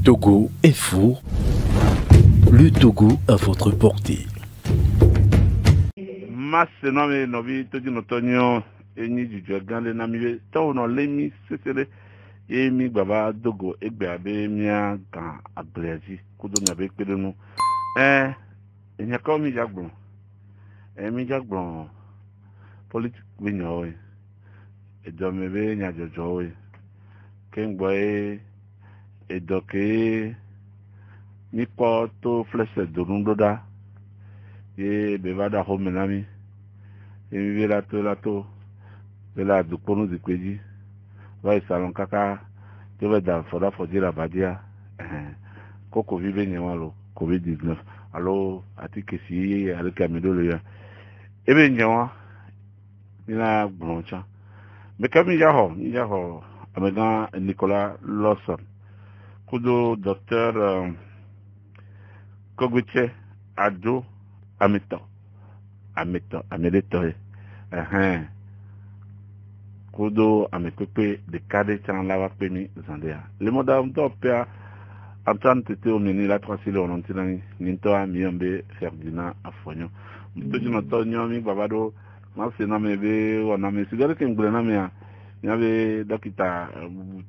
Togo Info, le Togo à votre portée. Masenome novi toji notonyo enyi juju ganle na miwe to no lemi sesele emi baba dogo egbe abe mia kan agleji kudo mi abe pelenu enya ko mi jagbon mi jagbon politique bi nyo we edo me be nya jojo we kengbo edo ke ni ko to flese dorun doda ye be bada ho menami emi lato bela dukponu dikweji vai salon kaka to be da foda fodira badia koko vive nyewalo covid-19 alo atike si alika medolo ya ebe nyewa nila broncha me kami yaho amega Nicolas Lawson kudo docteur Kogwiche Ado Ameto kudo amepepe de kade chan lawa pemi zandea le moda mto pea antan tete o meni la transile onontina ninto a miyombe Ferdinand Afonyo mto jino to nyomi babado mase na mebe wana me sigare ke ngbule na me nyabe dokita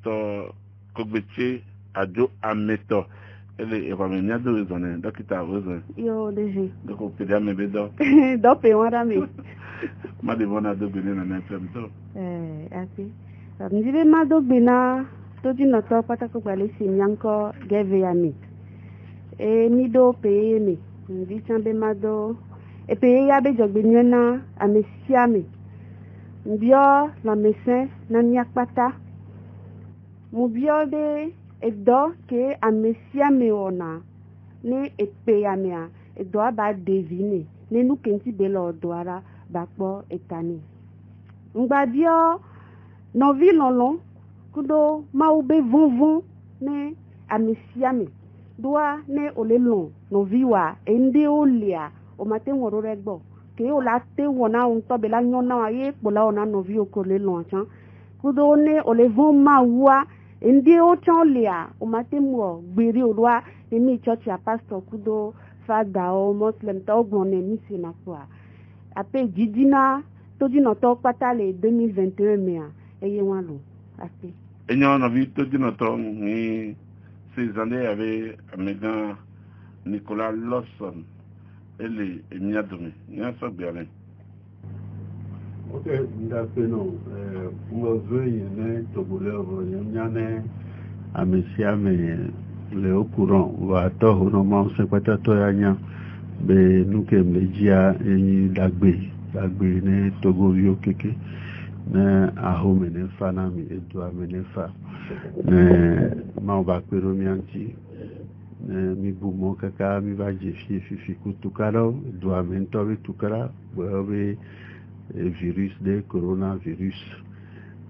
to Kogbeche Ado Ameto ele evame nyado zone dokita ozo yo deje doko pedia mebe do do pe wara me madi bona do bene na nfm to asi mjibe mado bina to jino to patako gbale si nyanko geve ya mi mi do pe mi mbi chambe mado e pe ya be jogbe nyana amesia mi mbio la mesin na nyakpata mbio de edo ke amesia mi ona ne epe ya mi a edo aba devine ne nu kenti belo doara bakpo etani ngbadio novi lolon kudo maube vonvon ne amesia mi doa ne olelon novi wa ende olia o mate woro regbo ke o la te wona un to be la nyona aye pola ona novi okole lon chan kudo ne olevon mawa ende o chan lia o mate mo gbere olwa emi church ya pastor kudo fada o muslim to ogbon ne mi se na kwa ape jidina to dino to patale 2021 mea eye wan lo ape enyo na vi to dino to ni ces années avec Amédan Nicolas Lawson ele emiadome nya so biale ok ndapeno ngozoyi ne togolero nyane amesia me le au courant va to no ma se kwata to yanya be nuke mejia enyi dagbe ne togo yo keke na ahome ne fana mi edo amene fa ma ba pero mi anti mi bumo kaka mi va je fifi kutukaro do amento bi tukara be virus de coronavirus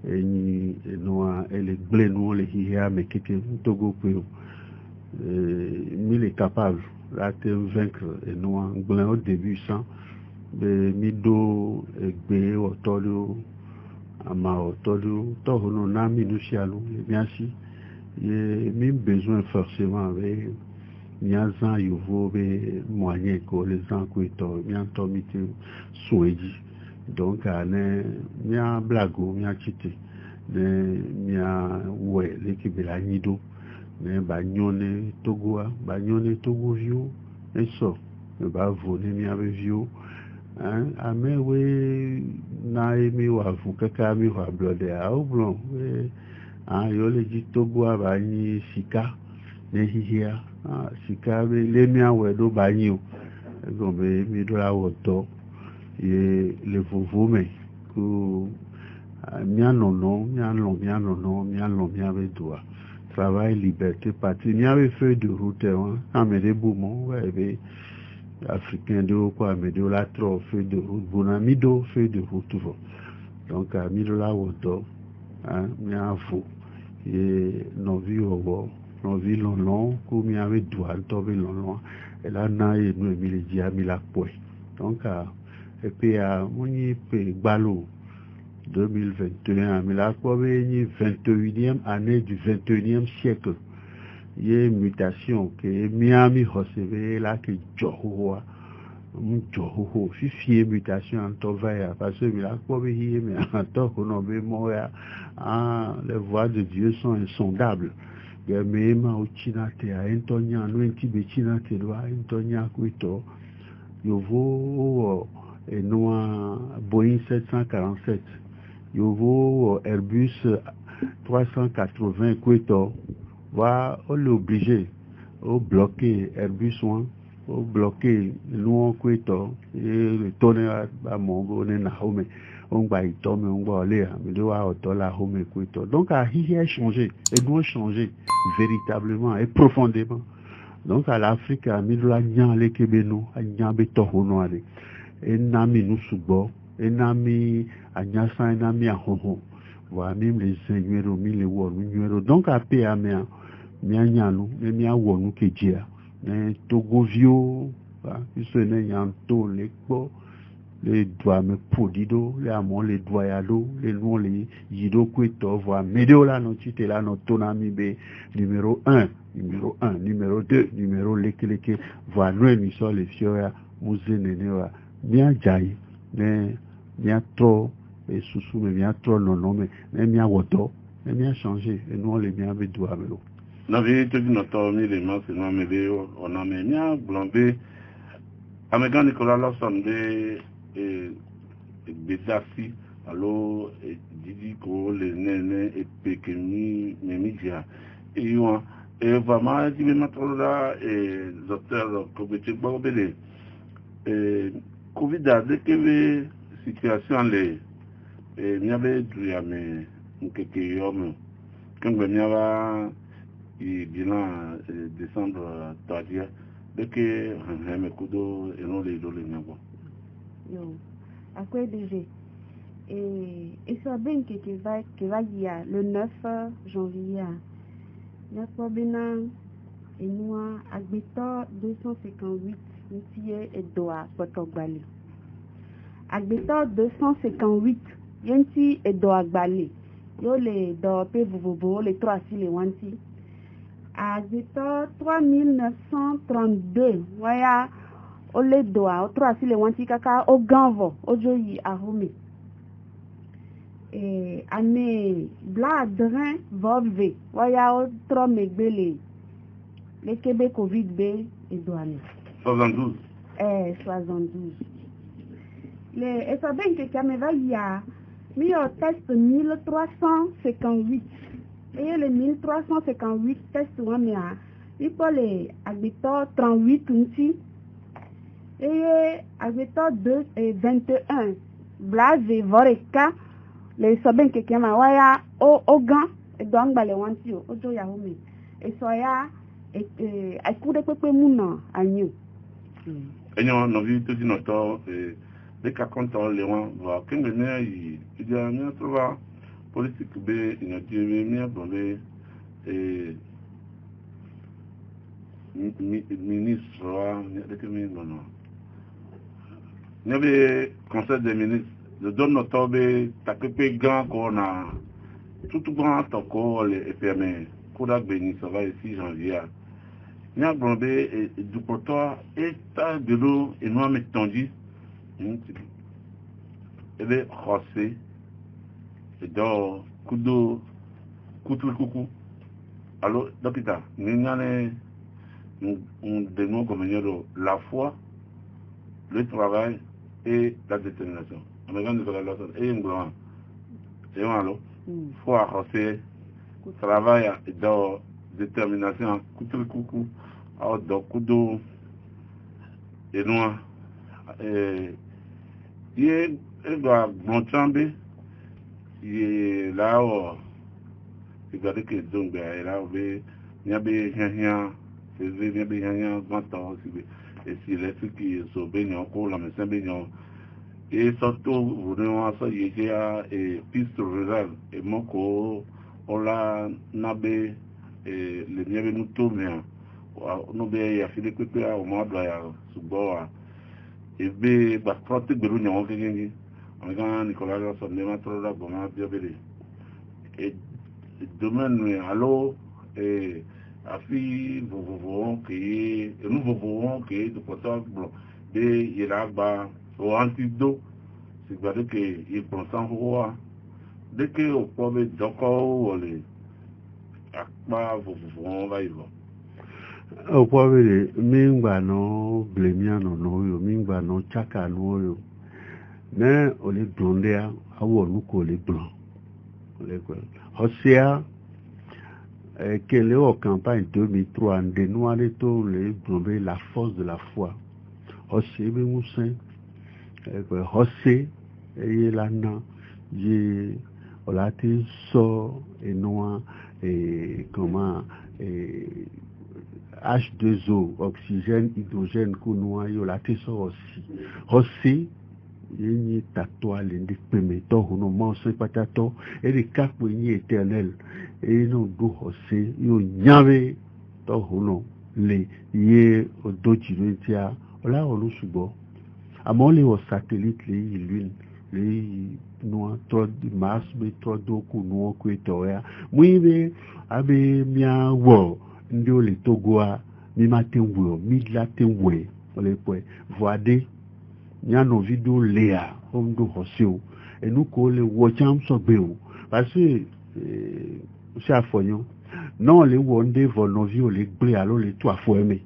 enyi noa ele gle no le hia me keke togo pe mi le capable là te vaincre et nous anglais au début sans de mido egbe otolu ama otolu to hono na minusialu bien si ye mi besoin forcément avec niazan yovo be moyen ko les gens qui to bien to miti soeji donc ane mia blago mia chiti de mia we l'équipe la nido ne banyone togo vio eso ba vone mi ave vio ame we na emi wa fu kaka mi wa blode a oblon we yo le ji togo aba ni sika ne hihia sika be le mi awe do ba yin o gombe mi do la woto ye le vovo me ko mi anono mi ave doa travail, liberté, parti. Il y avait feuille de route, hein, mais des boumons, ouais, africain de quoi, mais de la trop feuille de route, bonamido, feuille de route, tout. Donc, à mi de la woto, hein, mi a fou, et nos vies au bord, nos vies long, comme il y avait douane, tombé long, et là, et nous, mi le dit, mi la pointe. Donc, et puis, on y peut ballot. 2021, mais la 28e année du 21e siècle. ye mutation que Miami recevait là que Johua Johua fifi mutation en tovaya parce que là quoi mais en tant qu'on a mémoire les voies de Dieu sont insondables. Mais au China te a Antonia no entibe China te doit Antonia kuito yovo et noa Boeing 747 yovo Airbus 380 kuito va on est obligé au bloquer Airbus 1 au bloquer nous kuito et le tourner à mon on est na home on va y tomber on va aller mais doit auto la home kuito donc a changé et doit changer véritablement et profondément. Donc à l'Afrique, à Midla Nyan Kebeno, à Nyabe Tohonoare, et Nami Nusubo, et Nami à Nyasa, et Nami à Hoho, voilà même les ingénieurs, les Wonu, donc à Péamea, Mianyano, et Mia Wonu Kejia, et Togovio, qui se n'ayant les Bo, les doigts me podido, les amants, les doyado, les noms, les yido kuito, voire médiola, non, tu t'es là, non, tonami B, numéro 1, numéro 2, numéro leke, voire nous, émission, les fiora, mouzenenewa, bien jai, mais bien trop, et sous mais bien trop, non, mais bien woto, mais bien changé, et nous, les bien avec doigts, mais l'eau. Navi, tu dis notre ami, les mains, c'est non, mais on a mis bien, blambé, Amégan Nicolas Lawson de Bedassi, alors Didi Ko, les Néné et Pekemi, Mémidia. Et vraiment, je vais mettre là, et docteur Kobete Borbele. Covid a dès que situation les, il y avait du yame, quelques hommes, quand il y avait bilan décembre, c'est-à-dire, dès que me kudo et non les dollars n'abo. Yo, à quoi déjà? Et ça bien que va y a le 9 janvier. N'a pas bien et nous agbeto 258 ntiye et doa potogbali. Agbeto 258 yenti et doa gbali. Yo le do pe bobo les 3 si les wanti. Agbeto 3932 waya o le doa o 3 si les wanti kaka o ganvo o joyi ahome. Ane bladrin volve waya o tro megbele le Québec Covid B et douane 72 72 le et ça bien que Cameva il y a mis au test 1358 et les 1358 tests on mais il faut les habitants 38 unti et habitants 2 et 21 blase voreka les sabin que kema waya o gan et donc ba le wanti o jo ya home et soya et à coup de pepe mouna agneau et non vu tout dit notre dès qu'à compter les gens va quand venir il y a une autre politique b il a dit mais bon et ministre de que non il y avait conseil des ministres le donne notre b takepe grand qu'on a tout grand encore les fermé Kodak béni ça va ici janvier il y a blondé et du porteur état de l'eau et nous met tendu et les rossé et dans couteau coucou alors docteur nous avons un démon comme la foi le travail et la détermination on a gagné la leçon et un grand c'est alors foi rossé travail et dans détermination coucou alors donc couteau et nous il doit bon chamber il là il doit que donc là il y a bien c'est bien grand temps aussi et si les trucs qui sont bien encore la médecin bien et surtout vraiment ça il y a piste rurale et mon co on l'a nabé et les miens nous tournent nous be ya fili pepe a mo do ya subo a ebe ba prote gbelu nyon kengi anga Nicolas Lawson ne ma tro la goma biobele et domaine allo afi vovovowo ke enu vovovowo ke dukɔtɔ gblɔ be yela gba o antido si gba de ke ikpɔnsan xoxoa de ke okpɔ be dɔkɔwo wɔle akpa vovovowo va yi vɔ. Okpɔ be de mi gba nɔ blemia nɔnɔ yo mi gba nɔ tsaka nɔ yo ne ole dɔn ɖea awɔ nu ko le gblɔ ole kɔ ɔsia. Quelle est la campagne 2003 de nous aller tout les blomber la force de la foi. Aussi bien Moussin, aussi et là non, j'ai on a été sort et noir et comment H2O oxygène hydrogène qu'on noie on a été sort aussi yini tatwa lende pemeto hono monse patato et les cap ni éternel et non do hose yo nyave to hono le ye odojiretia ola olu subo amon le satellite le lune le no tro di mars be tro do ku no ku etoya muibe abe mia wo ndi ole togoa mi matin wo mi latin we ole po voade nyano vidéo léa homme de hosio et nous coller watcham sobeu parce que c'est à foyon non les wonde vo novio les blé alors les toi faut aimer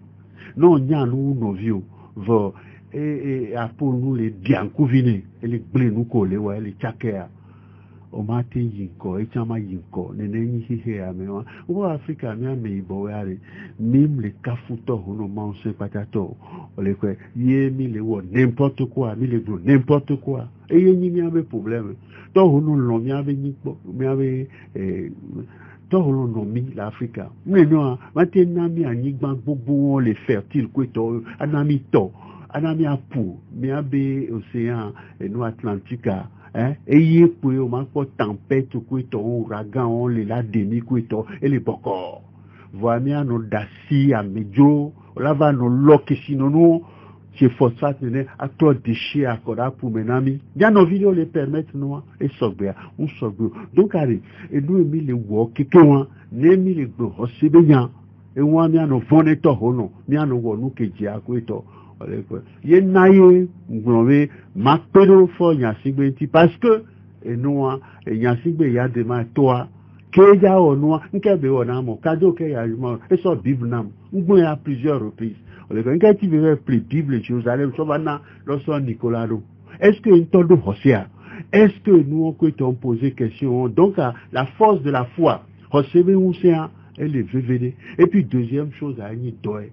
non nyano novio vo et pour nous les bianco vine et les blé nous coller ouais les chakea o mate yinko e chama yinko nenenyi hihe amewa ou Afrika mi ame boyare mim le kafuto hono manse patato ole kwe ye mi le wo n'importe quoi mi le gros n'importe quoi e ye ni mi ame problème to hono lo mi ame nyiko mi ame to hono no mi l'Africa mi no mate na mi anyigba gbogbo won le fertile kwe to anami apu mi abe océan et no Atlantique eye pe o ma po tempête ko to ouragan on le la demi ko to e le boko voami ano dasi amejo la va no loki sinono che phosphate ne acteur déchet akoda pour menami ya no video le permettre no e sogbe un sogbe donc ari e do mi le wo keke won ne mi le gbo osebenya e won mi ano fone to hono mi ano wo nu keji akoito ye naye ngronwe makpedo fo nyasigbe ti parce que enua nyasigbe ya de ma toa keja onua nkebe wona mo kado ke ya mo eso bible nam ngbo ya plusieurs reprises nke ti veut plus bible Jérusalem so bana lo so Nicolado est-ce que ntodo hosia est-ce que nous on peut poser question donc la force de la foi hosebe usia et le VVD et puis deuxième chose à ni doy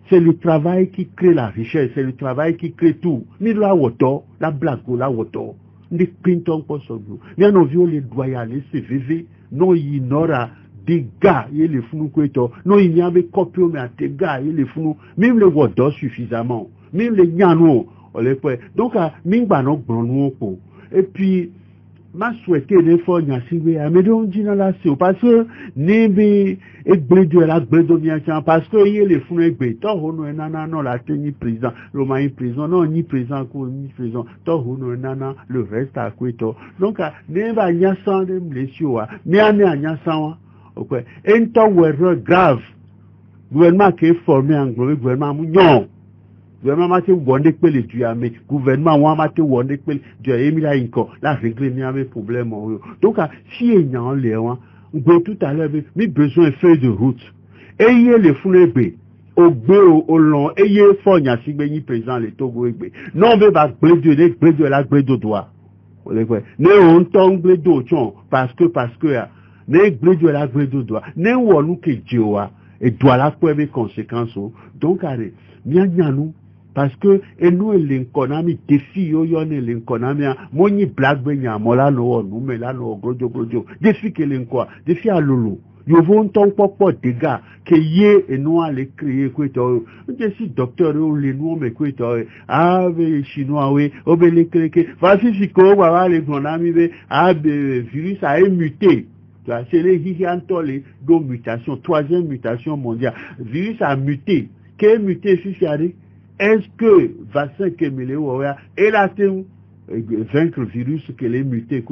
c'est le travail qui crée la richesse, c'est le travail qui crée tout. Ni la woto, la blago, la woto. Ni pinton pour ce bout. Ni on vient les doyens, les CVV, non y n'aura des gars, y les fous kweto. Non il n'y a pas copio mais des gars, y les fous. Même le woto suffisamment. Même les nyano, on les peut. Donc mingba no bronou ko. Et puis ma souhaité des fois nyasibe amedo ndina la c'est parce que nebe egbedo la gbedo miacha parce que il les funu egbe to hono nana non la teni président Roma in prison non ni président ko ni président to hono nana le reste à kwito donc neba nyasan de mlesio mi ane anyasan wa okay ento were grave gouvernement qui est formé en gouvernement non gouvernement m'a été wondé que les dieux mais gouvernement m'a été wondé que dieu emila inko la régler mi ame problème donc si enyan le wa ngbe tout à l'heure mi besoin feuille de route ayez les funebe ogbe o long ayez fonya sigbe ni président le Togo egbe non be ba gbedo la gbedo doa ne on ton gbedo chon parce que ne gbedo la gbedo doa ne wonu ke jewa et doit la pour mes conséquences donc allez nyanyanu parce que et nous l'économie défi yo ne l'économie moni black benya mola no nu me la no grojo défi que l'enko défi à lolo yo vont ton popo dégâts que yé et nous aller créer quoi to je suis docteur ou les nous mais quoi to ave chinois oui obele créer voici si ko va les économie virus a muté. C'est les hiantolé do mutation troisième mutation mondiale virus a muté quel muté fichiari est-ce que vaccin que meléo et là vaincre le virus que les mutés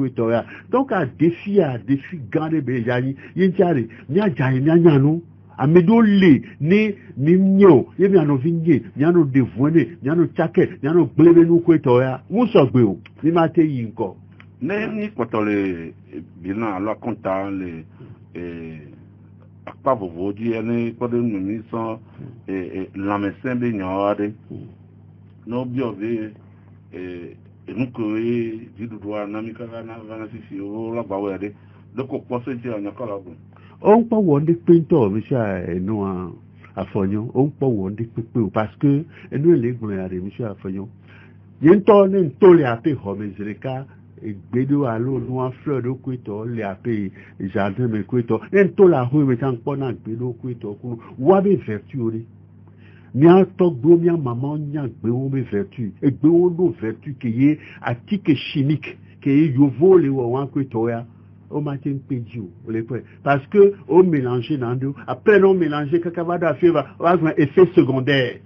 donc à défi grand de bejani yintiari nya jai nya nyanu amedo le ni mimnyo ye mi ano vinye mi ano devone mi ano chake mi ano glebe nu kweto ya muso gbe o mi ma te yi nko ni kpɔtɔ bilan alo kɔnta le akpa vovovo dzi ene kpɔɖe numi sɔn lãmesẽ be nyawa ɖe n'obiɔ be enukoe dziɖuɖua na mi kaka na vana sisi wo la gbawo ya ɖe ɖeko kpɔsɛ dzi anyakɔ la gbe. o ń pọ̀ wọ́n dé péńtọ̀ mi ṣe ẹnu àfọ̀yán o ń pọ̀ wọ́n dé pépé o parce que ẹnu èlé gbọ̀n yàrá mi ṣe àfọ̀yán yẹn tọ́ ní ntòlẹ̀ àpè họ̀mẹ̀zẹ̀rẹ̀ ká egbedo alo nua fleur do kuito le ape jardin me kuito en to la hu me tan pona gbedo kuito kunu wa be vertu ori mi a to gbo mi a mama nya gbe wo be vertu egbe wo do vertu ke ye atike chimique ke ye yovo le wo wan kuito ya o ma tin peji o le pe parce que o mélanger nando après non mélanger kakavada fieva va un effet secondaire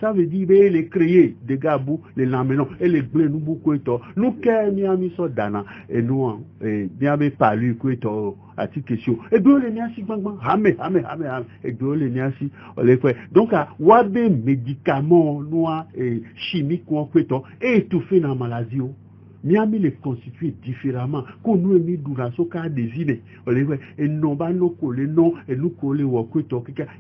ça veut dire les créer des gabou les lamenons et les blé nous beaucoup eto nous que mi ami so dana et nous bien be palu ko eto ati question et do le niasi gbangban hame et do le niasi o le pe donc wa be médicament noa chimique ko eto et étouffer na maladie Miami les constitue différemment. Qu'on nous mis d'ourasso car désigné. Et non, bah, nous coller non, et nous coller ou quoi,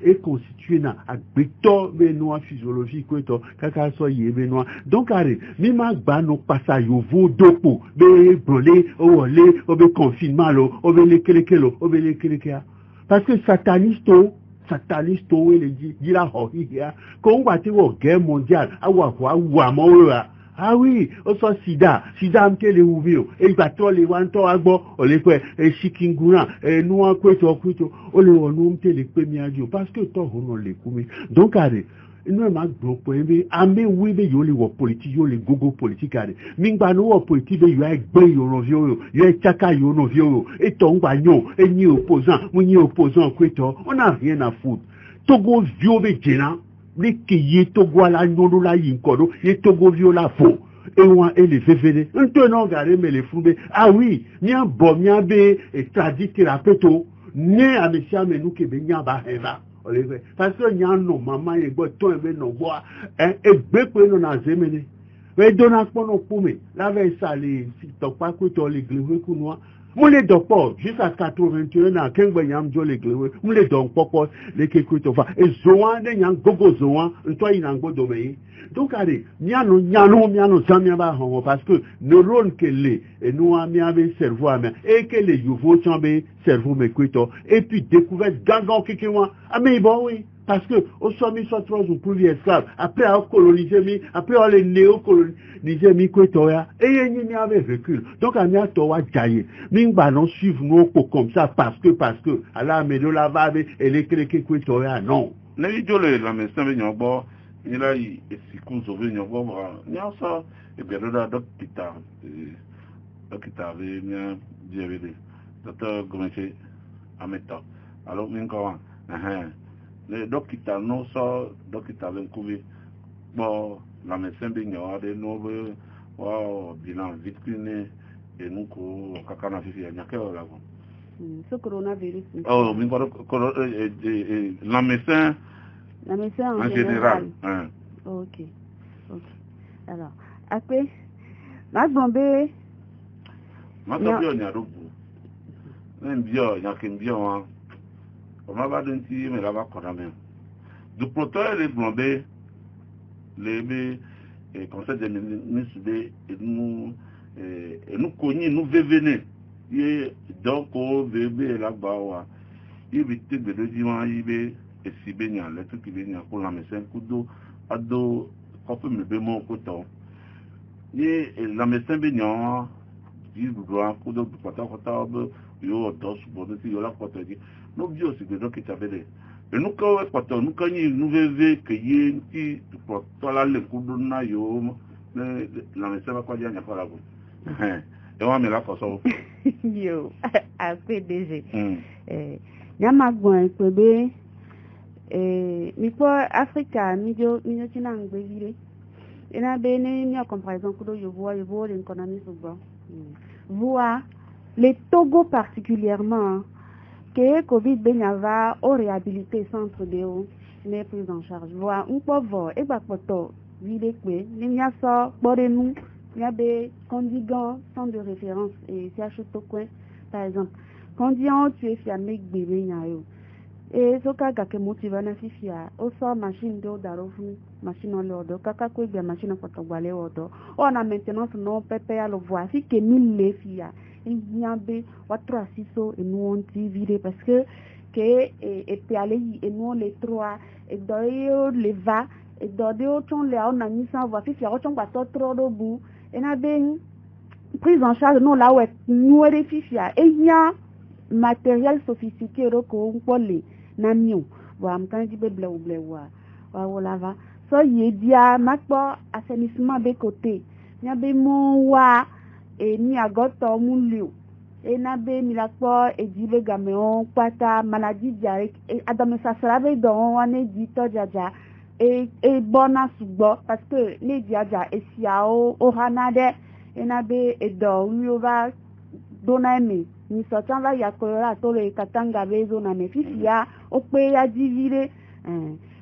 et constitué na, à béton, mais non, physiologie, quoi, kaka soyez, mais non. Donc, allez, mi ma ba no passage au vaut dopo, be brûlé, au lait, au be confinement, au be les kelekelo, au be les kelekea. Parce que sataniste, oui, les dit la hori, quand on va te voir guerre mondiale, à wa, ah oui, on soit sida amke le ouvio, et bateau les wanto agbo, on les quoi, et chikinguna, et nous en quoi, on les onumte les premiers jours, parce que toi, on les coumé. Donc, allez, nous avons un point B, amé oui, mais yoli wa politique, yoli gogo politique, allez. Mingba no wa politique, you a gbe yonovio, you a chaka yonovio, et ton bagnon, et ni opposant, quoi, on n'a rien à foutre. Togo vio be djena. Les qui Togo la nyolo la yinkodo, ye Togo viola fo. Et on a les féféné. Un tenant garé mais les foubé. Ah oui, mien bon, mien bé, et tradit thérapeute, né à monsieur mais nous qui ben ba heva. Parce que n'y a non, maman, et bon, ton et non bois, et béque non a zemene. Mais donna pour nos poumés. La veille salée, si t'as pas que t'as les glévés counois. Moulé d'oppo, jusqu'à 81 ans, 15 ans, les glévés, moulé d'oppo, les kékoutofa. Et zoan, des yang gogo zoan, un toit in ango domaine. Donc, allez, miano, zamiaba, parce que neurone que les, et nous, amiabe, cerveau, et que les youvo, chambe, cerveau, me kuito, et puis découverte, gangan, kikiwa, mais bon, oui. Parce que, au sommet, soit trois ou plus esclaves, après, on colonisé, après, on les néo-colonisé, et il n'y avait recul. Donc, on y a toa jaillé. Mingba non suivre nous comme ça, parce que, à la médo la vabe, et les créqués, non. N'est-ce pas la médecin, il a eu, et si qu'on sauve, il y a ça, et bien, là, docteur, avait bien, docteur Gomeche, Ameta. Alors, Minkawan, le docteur non ça docteur Venkoube bon la médecin be nyawade no be wa bilan victime et nous ko kakana fifi nyake wala ko ce coronavirus oh min ko la médecin en général hein. OK alors après ma bombe ma to nya do même bien nyake wa on va dire que mais là va condamner du protocole les blondés les conseil des ministres et nous cogner nous venir et donc au bébé là-bas il vite de dire il est si bien le truc qui vient pour la médecin kudo ado copé me bémon coton et la médecin bien il doit kudo pata yo dos bon yo la côté dit nous bio c'est que qui t'avait et nous quand nous quand nous vivons que y qui pour toi le kudo na yo la médecin va quoi dire n'y a pas là et on met là pour ça yo a PDG nyama gwan kwebe mi po Africa mi tinangbe vile ena bene mi a comparaison kudo yo vois l'économie souvent voit les Togo particulièrement que Covid benya va au réhabiliter centre de haut les prises en charge. Voilà, un pauvre et poto vide que il y a ça pour nous, il y a des contingents sans de référence et c'est à coin par exemple. Quand tu es fiamé bébé nyayo et ce cas que motive na fifia au sort machine de darofu machine en l'ordre kaka ko bien machine pour wale ordre on a maintenance non pepe à le voir si que 1000 les fia il y a be watro asiso et nous on vide parce que et puis aller et nous les trois et d'ailleurs les va et d'ailleurs on les on a mis ça voir fifia on va trop do bout et na ben prise en charge non là ouais nous les fifia et il y a matériel sophistiqué ko ngole na miu wa mkanji be blewa wa wala va so ye dia makpo assainissement de côté nya be mo wa e ni agoto mu liu e na be mi la po e jibe gameon pata maladie diarrhée e adame sa sera be don wa ne di to jaja e bona sugbo parce que les diaja e sia o hanade e na be e do wi va dona mi ni sortant va yakola to le katanga bezo na mefifia o pe ya divire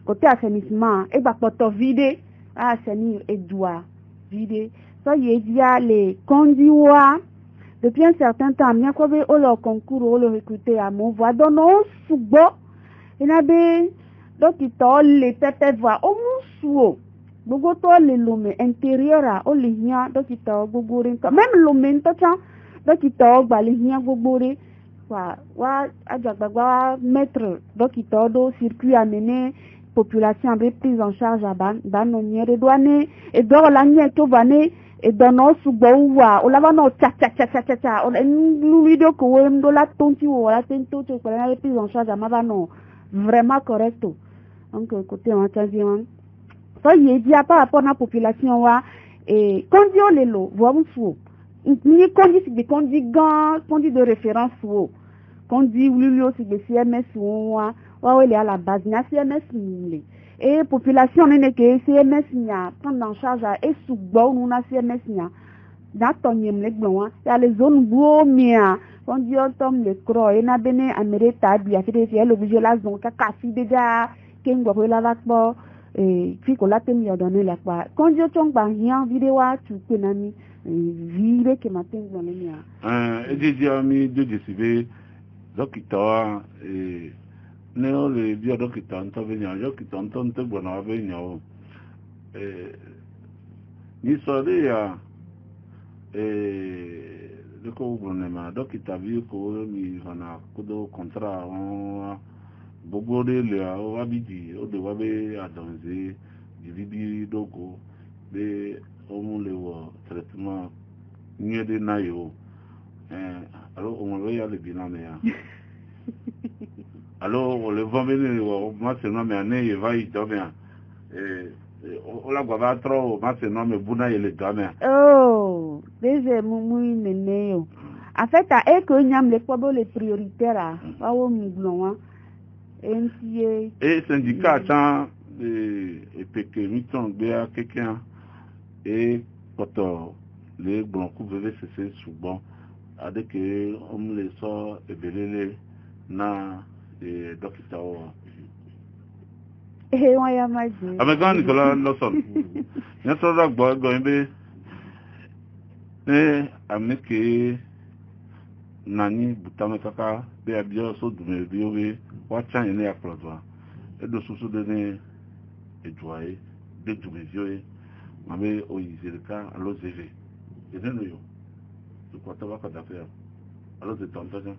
côté assainissement e ba poto vide a assainir et doit vide so ye dia les conduits depuis un certain temps bien ko be o le concours o le recruter à mon voix dono subo ina be dokito le pepe voix o musuo gbogbo to le lome intérieur a o le nya dokito gbogbo rin même lome to chan dókítà gbali hian gbogbo re wa ajagbagba mettre dókítà do circuit amener population be prise en charge ba no nyere douane et do la nye to bane et dono sugbo wa o lava no cha o nu video ko wem do la tonti o la tento to pour la prise en charge ma no vraiment correcto donc côté en changement so ye dia par rapport na population wa et quand dio le lo vo mfu ni kondi si be kondi gan kondi de référence wo kondi wulio si be CMS wa wele à la base na CMS ni et population ne ke CMS nya prendre en charge et sugbo nu na CMS nya da tonyem le gbon ya les zones gros mia kondi on tom le cro et na bene amereta bi afite fi el obligé la zone ka fi deja kengo ko la va po et fi ko la temi donner la quoi kondi on ba rien vidéo tu penami vire que matin dans les miens dit ami de décider docteur et ne le bio docteur on venir yo qui tonton te bon venir ni sori ya le ko bonema docteur vi ko mi hana kudo contrat on bobo de le o abidi o de wa be adonze dividi dogo be on le wo traitement mieux de nayo alors on va y aller bien mais alors on le va venir moi c'est non mais année va y dormir on la va trop moi c'est non mais buna il est dormir oh déjà mumu neneo en fait à que nyam les pobo les prioritaires wa wo muglon et syndicat tant et que miton bien quelqu'un et quand les blancs veulent cesser souvent avec que on les sort et belé na et docteur on ya maji avec Nicolas Lawson notre docteur goimbe ameke nani butame kaka be abio so dume biowe wa chan ene aklodwa e do susu de ne ejoye de dume biowe mame oyizerika alo zeve ezeno yo tu kwata ba kada faire alo de tonton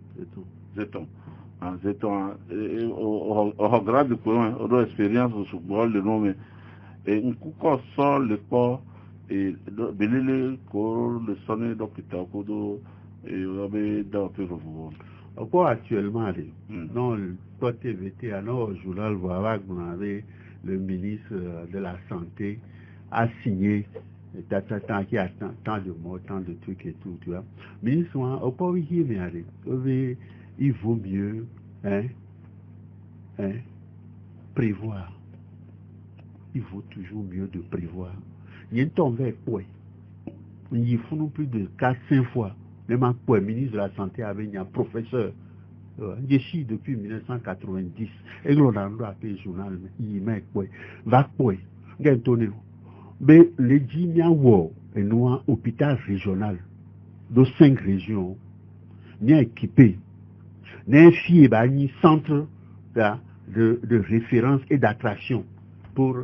zeton en zeton o grade ko o do expérience sur bol le nom et un coup so le po et belele ko le sonner docteur ko do et on avait dans peu vous encore actuellement non toi TVT à nos journal voilà le ministre de la santé a signé tant qui a tant de mots, tant de trucs et tout, tu vois. Mais au pas mais il vaut mieux prévoir. Il vaut toujours mieux de prévoir. Il y a un temps vers quoi il faut non plus de 4-5 fois. Même un ministre de la santé avec un professeur Je suis depuis 1990. Et l'on a appelé journal, il m'a quoi. Va quoi. Gantone. Mais les Djimia Wo, et nous, un hôpital régional, de 5 régions, bien équipé. N'a fille, un centre de référence et d'attraction pour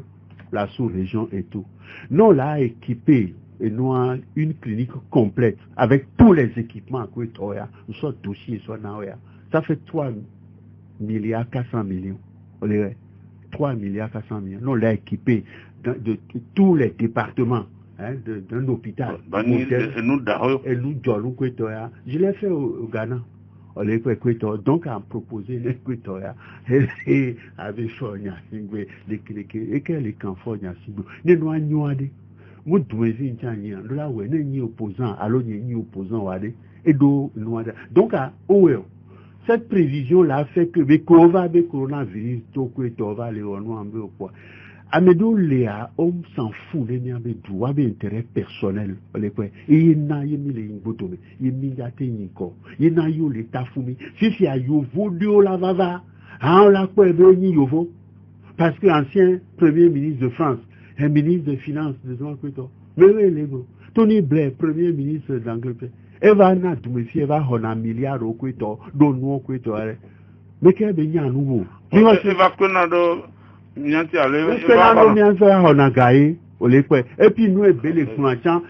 la sous-région et tout. Nous, là, équipé, et nous avons une clinique complète avec tous les équipements à Kwetoya, soit dossier, soit Naoya. Ça fait 3 milliards 400 millions. 3 milliards 400 millions. Nous l'avons équipé de tous les départements d'un hôpital. Et nous, Kwetoya. Je l'ai fait au Ghana. Donc, à proposer l'Équateur, et avec Fonia, et que les Canfonia, ne doit n'y avoir des. Moi, là où est opposant, alors il y a opposant, et donc, cette prévision-là fait que le coronavirus, va les au poids. Amédou Léa, on s'en fout, les miens droits d'intérêt personnel. Et il n'a mis les ingotome, il n'y a pas il n'a eu l'état foumi. Si c'est à Yovo, Dio la vava, on l'a quoi, Yovo. Parce que l'ancien premier ministre de France, un ministre de finances de Jean-Claude, mais oui, Tony Blair, premier ministre d'Angleterre, Eva n'a tout Eva on a milliard au Quito, dont nous au Quito. Mais qu'est-ce qu'il y a à nouveau? Eva Conado. Et puis nous,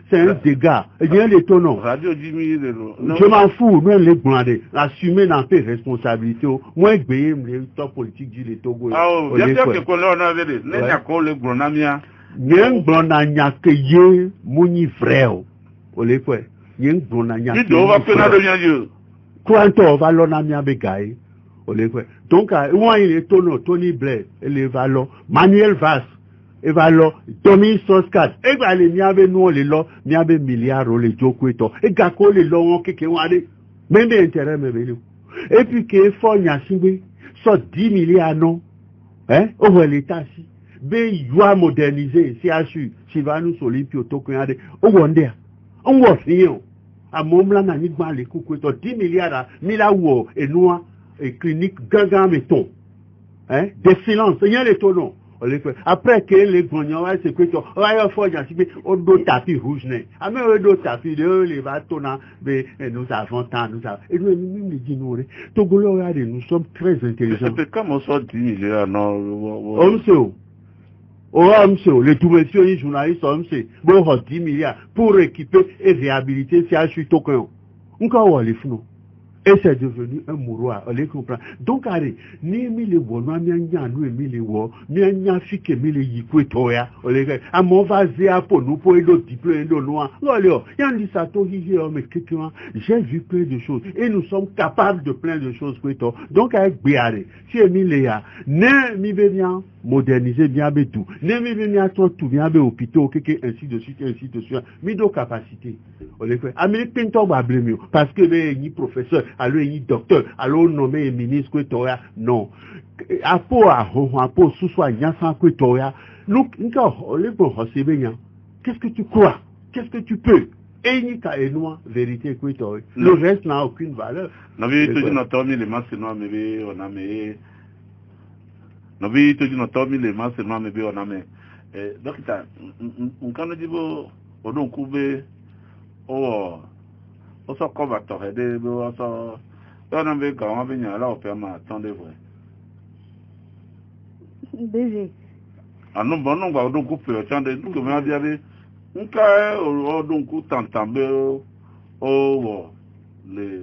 c'est un dégât. Je m'en fous, nous les blindés. Assumer dans tes responsabilités. Moi, je vais me top politique du Togo. Ah, bien sûr que on avait des. Les blonamia. Yen blonamia que ye mouni vrai. Olé quoi. Yen blonamia. Il doit faire de bien. Quand on va l'onamia bégaye. Donc, moi, il est Tony Blair, il est Valo, Manuel Valls, et Valo, Tommy Soskat, et Valé, n'y avait nous les lots, n'y avait milliards, les Jokueto, et Gako, les lots, qui wade, même intérêt, mais et puis, qu'il faut y assumer, soit 10 milliards, non, hein, au l'état, si, ben, il doit moderniser, si assu, si va nous solider, au Tokoyade, au Wonder, on va rien, à mon blanc, n'a ni mal les coups, 10 milliards, Mila ou, et nous, et clinique gaga mettons hein d'excellence il y a les tonneaux après que les gognons c'est que on va faire au dos tapis rouge né à même au dos tapis de les bâtons mais nous avons tant nous avons et nous les ignorer Togolo regardez nous sommes très intelligents c'est comme on sort du Nigeria non monsieur les tout messieurs les journalistes monsieur bon 10 milliards pour équiper et réhabiliter ces HU tokens encore les fous. Et c'est devenu un mouroir, on les comprend. Donc, allez, ni les bois, ni les bois, ni fique, ni les yikuetoya, on les regarde. À mon vasé à pour nous, pour d'autres diplômes, de loin. Alors, il y a un dissato, mais j'ai vu plein de choses. Et nous sommes capables de plein de choses, donc, avec Béaré, si Emilia, ne mi bien moderniser bien tout, ne mi bien tout bien hôpitaux, ainsi de suite, mi do capacité. On les fait. Amérique Pinto va blâmer, parce que les professeurs, alors il docteur, alors nommé ministre Kwetoya, non. Sous soi, Kwetoya, nous, qu'est-ce que tu crois? Qu'est-ce que tu peux? Et nous, vérité Kwetoya. Le reste n'a aucune valeur. Nabi, tu dis, notre ami, les masses, on a mis. Nabi, tu dis, notre ami, les masses, on a mis. Donc, on quand on dit, on a coupé, on s'en combattre, on s'en. On a vu quand on vient là, on peut m'attendre, vrai. DG. Ah non, bon, non, on donc couper, on dit, nous, on a dit, on a donc t'entendre, les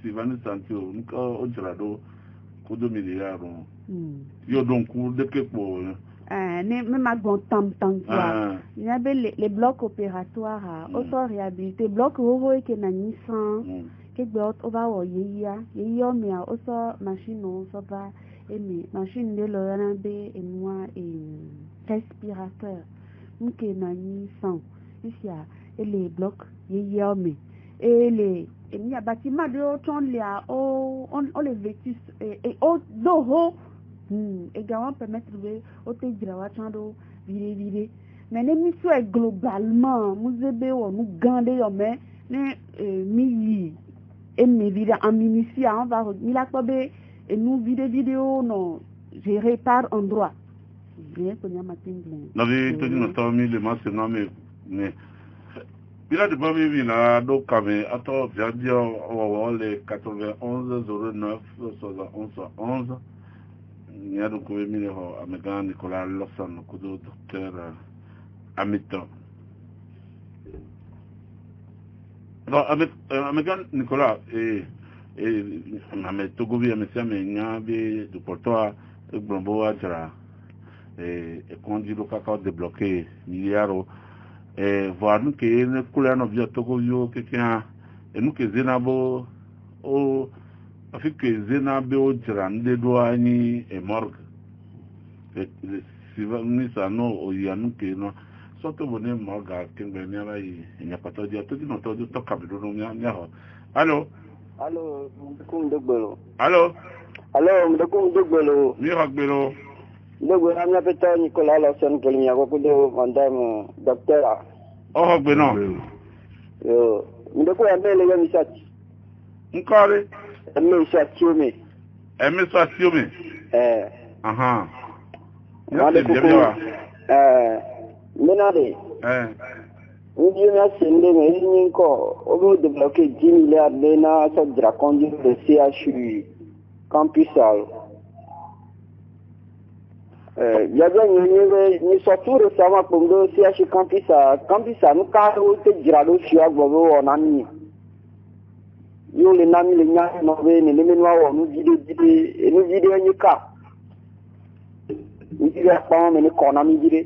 Sylvain Santio, on dirait, coup de milliards, yo donc, de que pour. Même à bon temps, il y avait les blocs opératoires, auto-réhabilité, blocs où il y a une on va au yéya, mais aussi machine, ça va, et machine de l'ONB et moi et respirateur. Donc, il y a une sang, ici, et les blocs yéya, mais, et il y a bâtiment de haut, on les vêtus, et au dos, également permettre de ôter grawachando viré mais l'émission est globalement nous ébé nous gandé mais ne mi et mes vidéos en minutia, on va regarder et nous vidéos non gérées par endroit. Bien qu'on y a matin plein. Non mais tu dis notre ami le masque non mais il a de pas vu là donc comme attends bien dire on les 91 09 71 il y a donc mis le Amégan Nicolas Lawson kudo docteur Amiton. Alors Amégan Nicolas et Ahmed Togo bi amesi amenya bi du portoa Gbombo Adra et quand il a débloqué milliards et voir nous que ne couleur no via Togo yo quelqu'un et nous que zenabo o afin que zenabe o drande doa ni e morgue et si va ni ça no o ya nous que no surtout bonne morgue que ben ya il n'y a pas de dia tout non tout to kabdo no nya ho allô allô mkum dogbelo allô allô mkum dogbelo mi hagbelo dogbelo amna peta Nicolas Lawson que mi ko de madame docteur oh hagbeno yo mi de ko amele ya mi sati nkare mi sati mi aha ya bien bien menade Ndi na sende me ni ko o de bloquer 10 milliards de na so dra conduire le CHU campus al ya bien ni so tout récemment pour le CHU campus nous ka o te dra do fi agbo o na ni yo le na mi le nya no be ni me no wa no video ni ka ni ya pa me ni ko na mi dire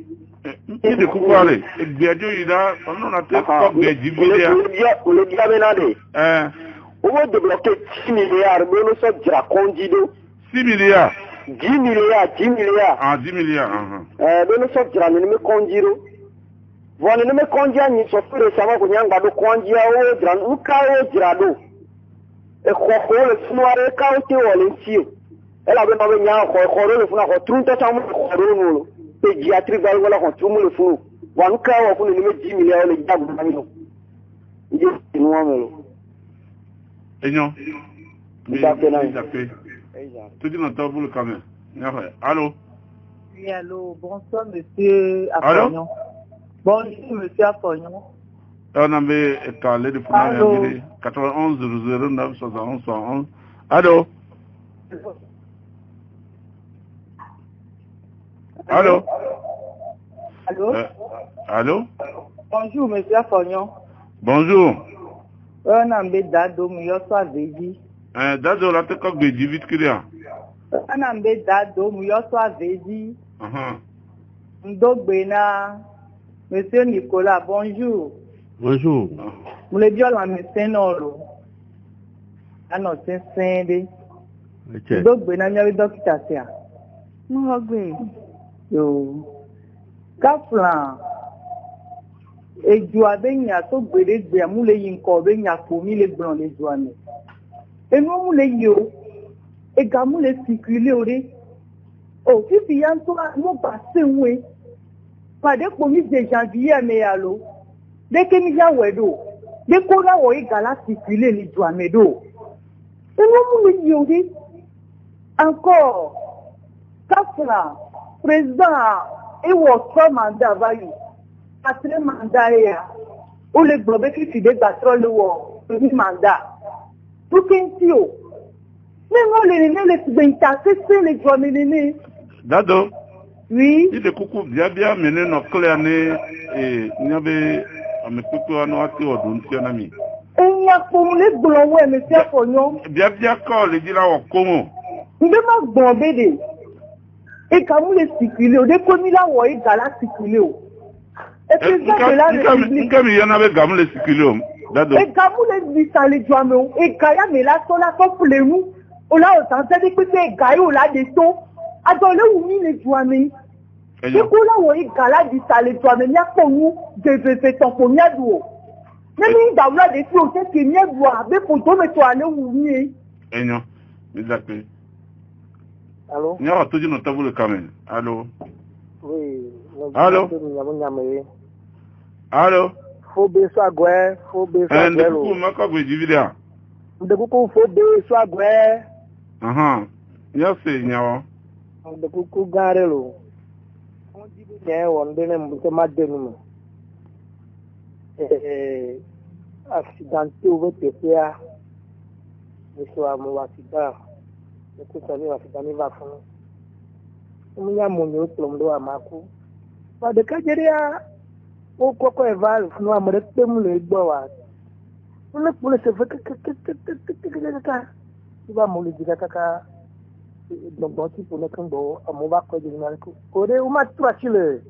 il de couper biadio ida on a te ko beji bidia le dia benade on va débloquer 6 milliards mais nous sommes déjà condido 6 milliards 10 milliards ah 10 milliards mais nous sommes déjà nous condido voilà nous me condia ni so pour récemment ko nyanga do condia o dran u ka o drado e ko le fuare ka o ti wolentio ela be no nya ko le funa ko trunta tamu ko no pédiatrie va voilà quand tout le monde le fou wan ka wa ko ni me 10 milliards le jabu banyo ndi no amelo enyo mi d'appel tu dis notre boule quand même allô oui allô bonsoir monsieur Apognon bonjour monsieur Apognon on avait parlé de premier 91 09 71 allô allô allô allô bonjour monsieur Afognon bonjour on a mbé dado mi yo so aveji dado la te ko beji vite client on a mbé dado mi yo so aveji ndogbe na monsieur Nicolas bonjour bonjour mo le bio la médecin nolo ano sensende ndogbe na mi docteur tia mo hogbe yo kaflan eju abenya to gberegbe amule yin ko benya ko mi le gbon le ju ame enu mule yo e ga mule circuler ore o fifi yan to mo ba senwe pade ko mi de janvier me yalo de ke mi ya wedo de ko na wo e ga la circuler ni ju ame do enu mule yo de encore kaflan président et votre mandat va y après mandat ou le bloquer qui fait des pétrole ou le mandat tout qu'intio mais moi les c'est les journalistes dado oui il de coucou bien mené no clair né et nyabe amekuku anu ati odun ti onami et ya pour les blonds ouais monsieur Afognon bien ko le dira wo komo ndema bombede et quand vous les circulez, au déconnu là où il gala circulé. Et puis ça de la République. Quand il y en avait gamme les circulé, dado. Et quand vous les disalez du amont, et Kaya mais là sur la force pour les nous, on l'a autant c'est que c'est Gaïo là des taux. Attends là où il est du amont. Et puis là où il gala disalez du amont, il y a pour nous de faire ton premier duo. Mais nous d'abord là des choses c'est qu'il y a boire, mais pour toi mais toi aller où il est. Eh non, mais d'accord. Allô? Il y a tout dit notre table quand même. Allô? Oui. Allô? Allô? Faut baisser à Gouin, faut baisser à Gouin. Comment quoi vous dites? de kuku fo be so agwe ya se nyawo de kuku gare lo on di be ne won de ne mbu ma de nu accidenté ou PPA ne soit mon accident ne tout ça accident va fond on y a mon yo plomdo amaku ba de kajeria o koko eval no amre temu le gbo wa pour se fait que va mo le diga kaka donc tu pour ne kan bo mo va ko de na ko de o ma trachile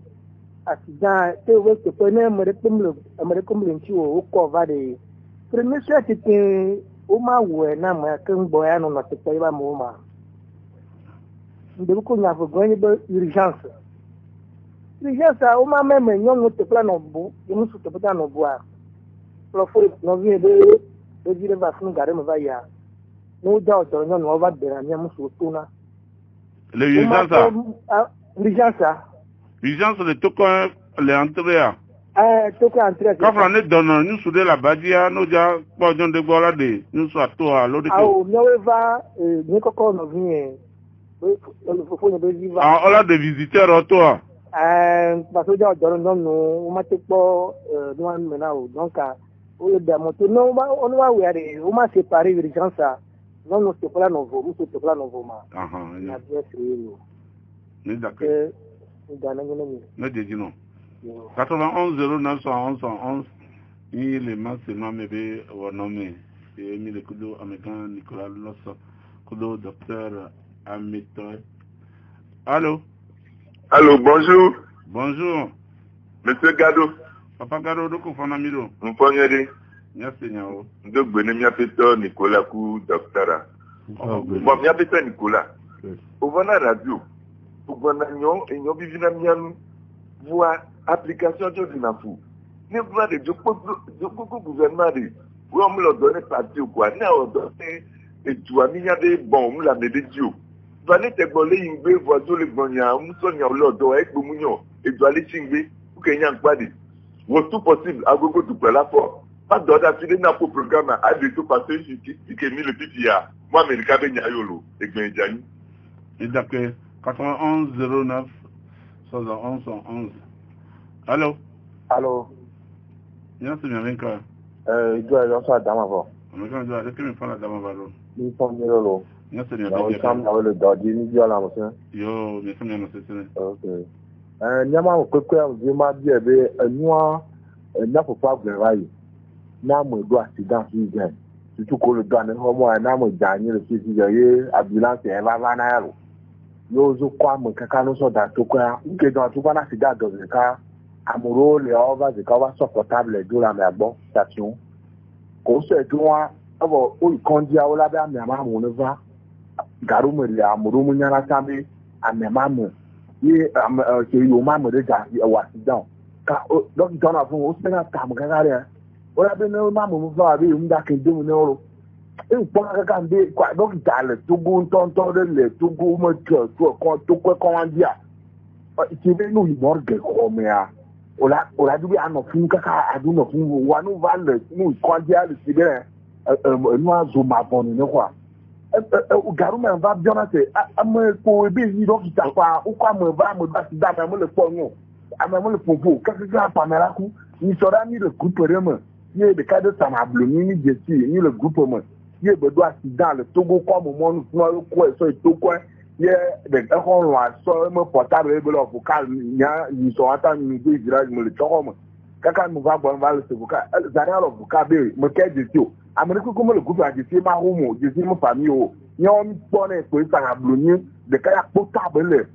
accident te we te pene amre temu le nti o ko va de premier chose c'était o ma we na ma kan bo ya no na te pa mo ma de ko nya fo gwen be urgence o ma même nyon te plan no bu yo su te plan no bu a lo fo no vie de dire va fun gare me va ya no ja o to nyon va de na mi musu tuna le urgence le toko le entrer toko entrer ka fra ne dono ñu su de la badia no ja po jon de gbola de ñu su ato a lo de ko no va ni koko no vie le fo ne be viva ola de visiteur auto parce que ja o no o ma te po no an me na o donc o le da moto no on va we o ma séparer urgence non no te plan novo musu te plan novo ma na bien sûr ni d'accord ne de dino 91 0911 11 ni le massement mebe wonome et mi le kudo américain Nicolas Losso kudo docteur Amito. Allô, bonjour. Bonjour. Monsieur Gado. Papa Gado, doko fana miro. Mponyede. Merci nyao. Ndo gbene mi apito Nicolas ku doctora. Bon, mi apito Nicolas. Ovana radio. Ovana nyo bivina mianu. Voix application de dinafu. Ni voix de joko gouvernement de. Ou on me le donne parti ou quoi. Ni on donne et tu as mis des bons la médidio. Valé te bolé ingbe voisin le bonya musonya lodo e gbomunyo e do ale chingbe u kenya nkwadi. Was tout possible agogo du pela fort. Pas d'ordre fidé na pour programme a de tout passer qui que mis le PPA. Moi America be nya yolo e gben jani. Et d'accord 91 09 71 11. Allô. Bien c'est bien venka. Ijo yo sa dama fo. On va dire que me fala dama balo. Ni fo mi lo. Bien c'est bien. Yo le dodi ni bio la mo se. Yo, bien c'est bien c'est. Okay. Nyama ko ko am di ma bi ebe enua na popa gberai. Na mo do accident yi gen. Tutu ko le do na ho mo na mo jani le fi ye ambulance e va na yaro. Yo zo kwa mo kaka no so da to kwa. Nke do to kwa na accident do ka amuro le over the cover supportable do la me agbo station. Ko se to wa abo o ikonji a ola be am ma mo ne va. Garu mo le amuro mo nyana tambe amema mo. Ye ke yo ma mo de ja wa accident. Ka donc dans la fond o se na ta mo kaka re. Ola be no ma mo va be um da ke de mo ne oro. E po kaka mbe kwa donc dale to go tonto de le to go mo to to ko andia. Ti be no morgue ko me a. Ola dubi ano fun kaka adu no fun wa no vale no kwandia le sibere no azo ma bonu ne kwa garu me va biona se am ko be yi do kita kwa ukwa me va mo ba si da me le ponyo am me le popo kaka ga pamela ku ni sora ni le groupe reme ye de cadre samable ni jesi ni le groupe me ye be do accident le togo kwa mo mo no ko so to kwa ye de ko wa so me portable be lo vocal nya ni so ata ni go gira me le choko me kaka mo va bon va le vocal zania lo vocal be me ke jesi o amérique ko mo le groupe a jesi ma homo jesi mo famille o yon pone ko samable ni de ka portable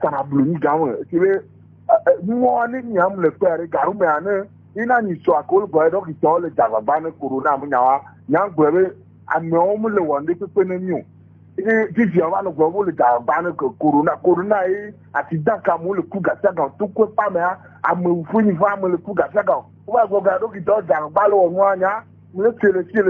samable ni gawo ti be mo ni nyam le pere garu me ane ina ni so akol boy do ki to le jagba ne corona mo nyawa nyang gbere ame o mo le wonde pepe ne mi o ti fi awa no gbo le jagba ne corona e ati daka mo le ku gasa ga to ko pa me ame funi fa mo le ku gasa ga o ba go ga do ki to jagba lo won anya mo le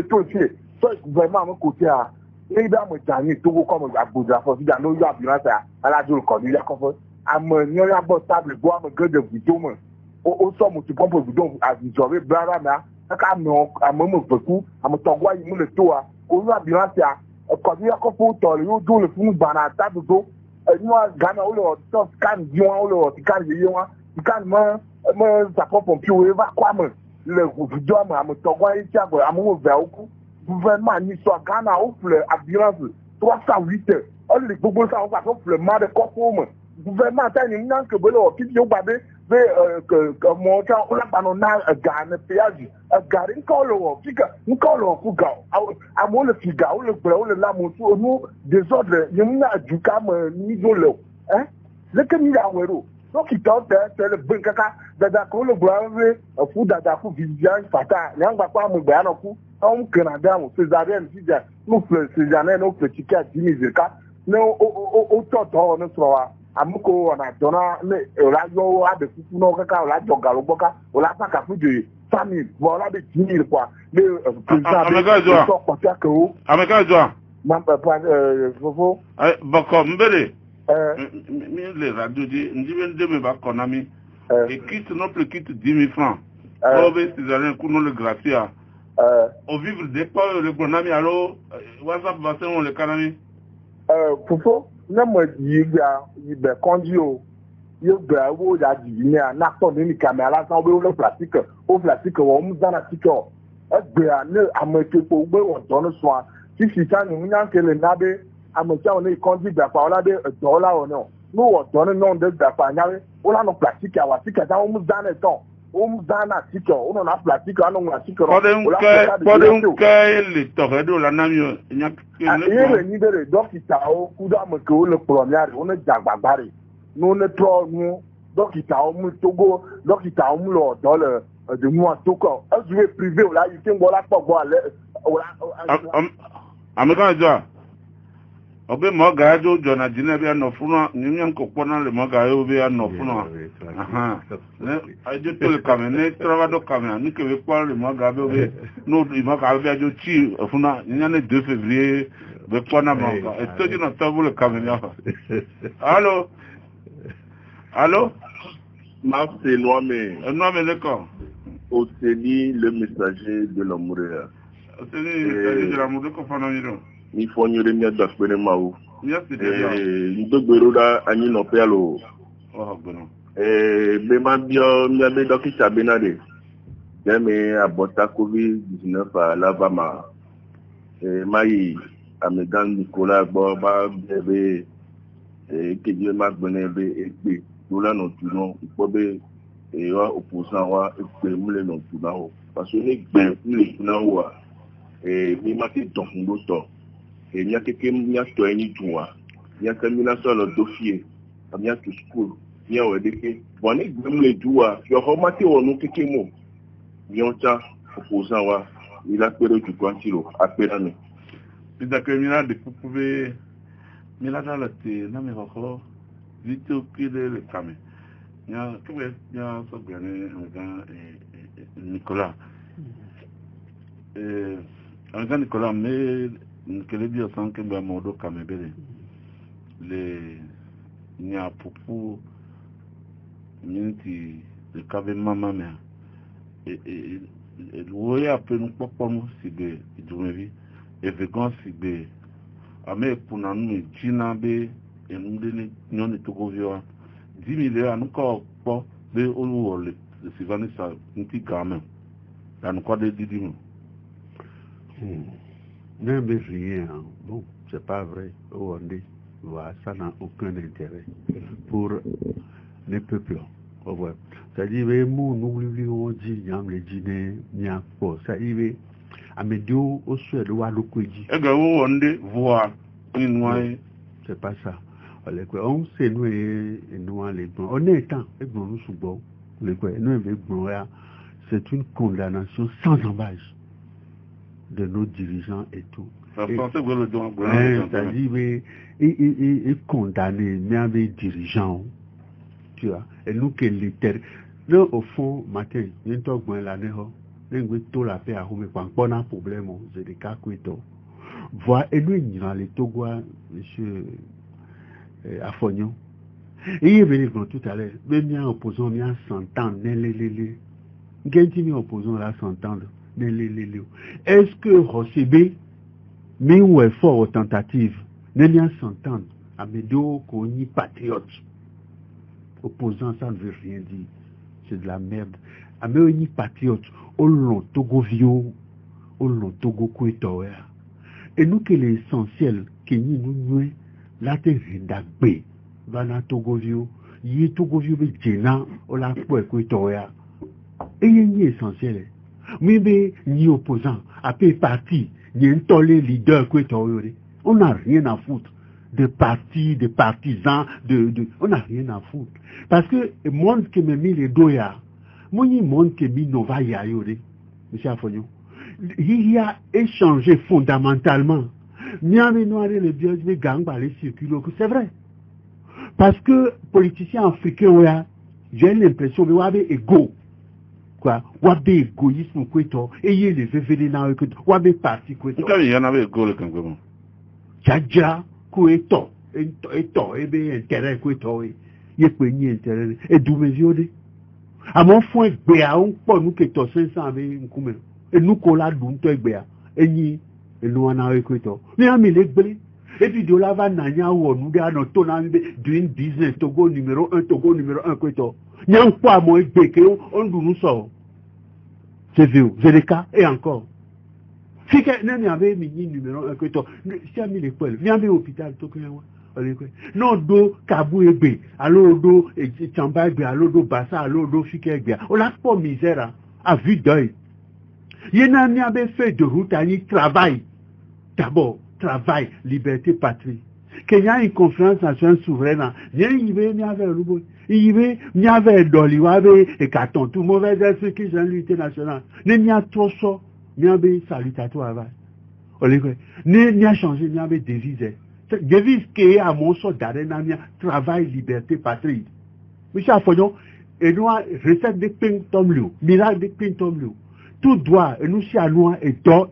to ti so vraiment mo ko ti a e da mo jani to ko mo agboja fo ti da no yo abirasa ala do ko ni ya ko fo ame ni o ya bo table bo am gede video mo o so mo ti pompo bidon azijore brara na aka no amomo feku amotogwa yi mu le to a on a bien ça quand il y a qu'on peut toller yo do le funu bana ta do moi Ghana ou le top kan dion ou le kan yo kan ma ça prend pompier ou va quoi me le video ma me to kwa itia go amu ve oku gouvernement ni so Ghana ou le ambulance 308 on le gbogbo ça on va le mal de corps gouvernement ta ni nan ke belo ki yo babe que mon temps on a banana Ghana péage Ghana nkolo fika nkolo kuga a mo le figa ou le bro le la mo so nous désordre yimna ajuka ni do le le que mi la wero donc il tente c'est le benkaka dada ko le brave fu dada fu vivian fata nyangba kwa mo gba na ku on Canada mo césarienne fija no césarienne no petit à 10 000 no o toto no so amuko na dona le radio a de fufu no kaka la jogalo boka o la paka fu de famille voilà de 10 000 quoi le président so ko ta ko ameka joa mamba pa fofo bako mbele mi le radio di ndibe ndeme ba konami et quitte non plus quitte 10 000 francs o be césarien ku non le gratia au vivre des pas le konami alors WhatsApp va ser on le kanami fofo na mo yiga yibe konji o yo gba wo da ji ni na to ni camera san we o plastique wo mu dana tiko gbe ne amekepo gbe won don so a ti si ta ni nya kele na be amecha o ni konji gba pa ola de $1 o no wo don no de gba pa nyawe o la no plastique a wa tiko ta o mu dana ton o mu dana tiko o no na plastique ano mu tiko pode le toredo la namio nya ile ni bere dokita o kuda mo ko le premier o ne jagbagbare no ne tro nu dokita o mu togo dokita o mu lo do le de mu atoko azuwe privé o la yi tin bo la pogbo ale o la ameka jo obe mo ga jo jona jine bi no funu ni nyan ko pona le mo ga yo bi no funu ne ajo to le kame ne travado kame ni ke we kwa le mo ga be no mo ga be ajo chi funu ni nyan 2 février be pona mo et to di no to le kame ya allô ma c'est Noamé d'accord Océlie le messager de l'amour Océlie le messager de l'amour ko fana mi do ni fonyore mi da pere mawu merci bien ndogbero da anyi no pe alo bono be ma bio mi be dokita benade deme abota covid-19 à Alabama mai amegan Nicolas gbo ba bebe keje ma gbene be egbe dola no tuno ipobe wa opposant wa egbe mule no tunawo parce que ni gbe mule tunawo wa mi ma ti don do to et il y a quelqu'un qui a tout eni tuwa il y a quelqu'un qui a solo dossier il y a tout school il y a wedeke bon ni gbem le tuwa yo ho ma ti wonu kekemo yon cha opposant wa il a peur du quantilo apera ni pida que mira de pouve mira dans la te na me ko vite au pied de le came ya que ya so bien Nicolas Nicolas mais que les bio sans que ba modo kamebele le nya pupu minti le kave mama me et le ya pe nous popom sigbe idumevi et vegan sigbe ame puna nu jina be enundele nyoni togovio 10 000 anu ko po be oluwole le sivanisa nti gamen anu ko de didimu Non, mais rien. Bon, c'est pas vrai. Ça n'a aucun intérêt pour les peuples. C'est-à-dire, nous dit, les dîners, c'est-à-dire, Amédio, au sud de Waloukoudi. C'est pas ça. On sait, nous, les bons. On est temps, les bons, nous, sous bon. C'est une condamnation sans embâche de nos dirigeants et tout. C'est-à-dire, ils condamnent même les dirigeants, tu vois, et nous qui les terres. Là, au fond, matin, nous avons l'année, nous avons tout la paix à Rome, pas un problème, c'est des cas qui sont. Voilà, et nous, nous avons les Togois, monsieur Afognon. Et il est venu tout à l'heure, même bien opposant, bien s'entendre, les. Qu'est-ce que nous opposons là, s'entendre? Est-ce que Rossébé mais où est fort aux tentatives, n'est rien s'entendre, à médio qu'on y patriote. Opposant, ça ne veut rien dire. C'est de la merde. À médio ni patriote, au long Togo vieux, au long Togo kouetoa. Et nous que l'essentiel, que nous, la terre d'agbe, va na Togo vieux, y Togo vieux, mais djena, au la kouetoa. Et y ni essentiel. Mais ni opposant, après parti, ni un tollé leader kouetoa. On n'a rien à foutre de partis, de partisans, on n'a rien à foutre. Parce que le monde qui m'a mis les doya, moi, le monde qui m'a mis Novaya, monsieur Afonio, il y a échangé fondamentalement. C'est vrai. Parce que politiciens africains, j'ai l'impression que vous égaux. Quoi, wabe égoïsme kweto, et il les fait venir dans le kweto, wabe parti kweto. Pourquoi il y en avait égaux le Cameroun? Tchadja, kweto, et bien intérêt kweto, il peut ni intérêt, et d'où mes yeux. À mon fond, béa, on peut nous que to 500 avec un coup, et nous colla d'un to béa, et ni, et nous en a kweto. Mais à mes blé, et puis de là va nanya ou nous gars dans ton doing business, Togo numéro 1 kweto. Nyang pas moi béke, on nous sort. C'est vieux, c'est le cas, et encore. Si quelqu'un avait mis numéro 1 kweto, si a mis l'école, viens à l'hôpital, non, do Kabou Ebe, allo do Chamba Ebe, allo do Bassa, allo do Fike Ebe. On n'a pas misère à vue d'œil. Il y en a fait de route à y travail. D'abord, travail, liberté, patrie. Qu'il y a une conférence nationale souveraine, il y avait le bout. Il y avait Doliwabe et Katon, tout mauvais esprit qui est l'unité nationale. Il y a trop ça, il y avait salutatoire. Il y a changé, il y avait devise. Devise qui est à mon sort d'arène, travail, liberté, patrie. Monsieur Afonio, et nous, recette de Ping Tom Liu, miracle de Ping Tom Liu. Tout doit, et nous, si à nous, et d'or.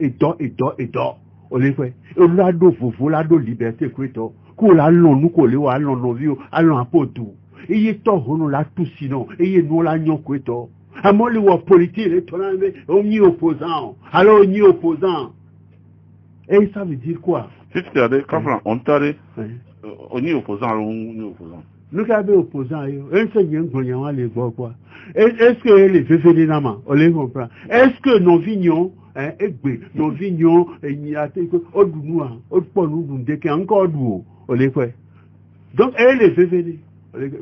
On les fait. Et là, vous, là, liberté, quoi, qu'on l'a long, nous, qu'on l'a long, nos vieux, allons à tout. Et il est temps, on l'a tout sinon, et il nous l'a non, quoi, à moi, le politique, on y opposant. Alors, on y opposant. Et ça veut dire quoi? Si tu as dit, quand on t'a dit, on y opposant, on y opposant. Nous avons opposant, quoi. Est-ce que les fédéralement, on les comprend? Est-ce que nos vignons, nos vignons, il y a encore d'où, on les fait. Donc, elle les fédérés.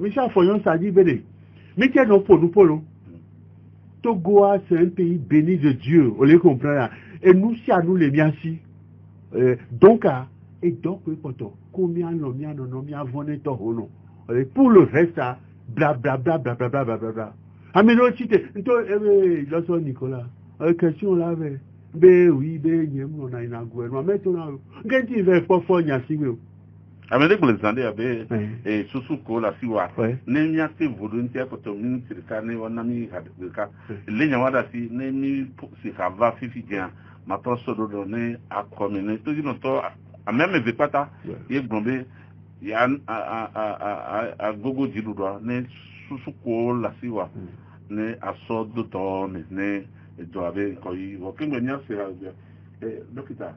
Michel Foyon, ça dit, mais tiens, non, pour nous. Togo, c'est un pays béni de Dieu, on les comprend. Et nous, si à nous les miassi, donc, et donc, combien pour le reste, bla. Ah, mais non, tu Nicolas, question là, oui, on a une gouvernement. Maintenant, quand tu veux pas faire une ah, mais les Anglais avaient, et sous la siwa, n'ayant été volontaire pour ton ministre de carnet, on a mis le cas. L'Ignawada, si, n'est si ça va, fifi bien. Maintenant, se donner à communier. Tout dit, à même Vepata, il est bombé, il y a un gogo d'Iloudoa, né sous la siwa, né à sort de ton, né, et doit avoir, quand il va, qu'il y a, c'est l'hôpital.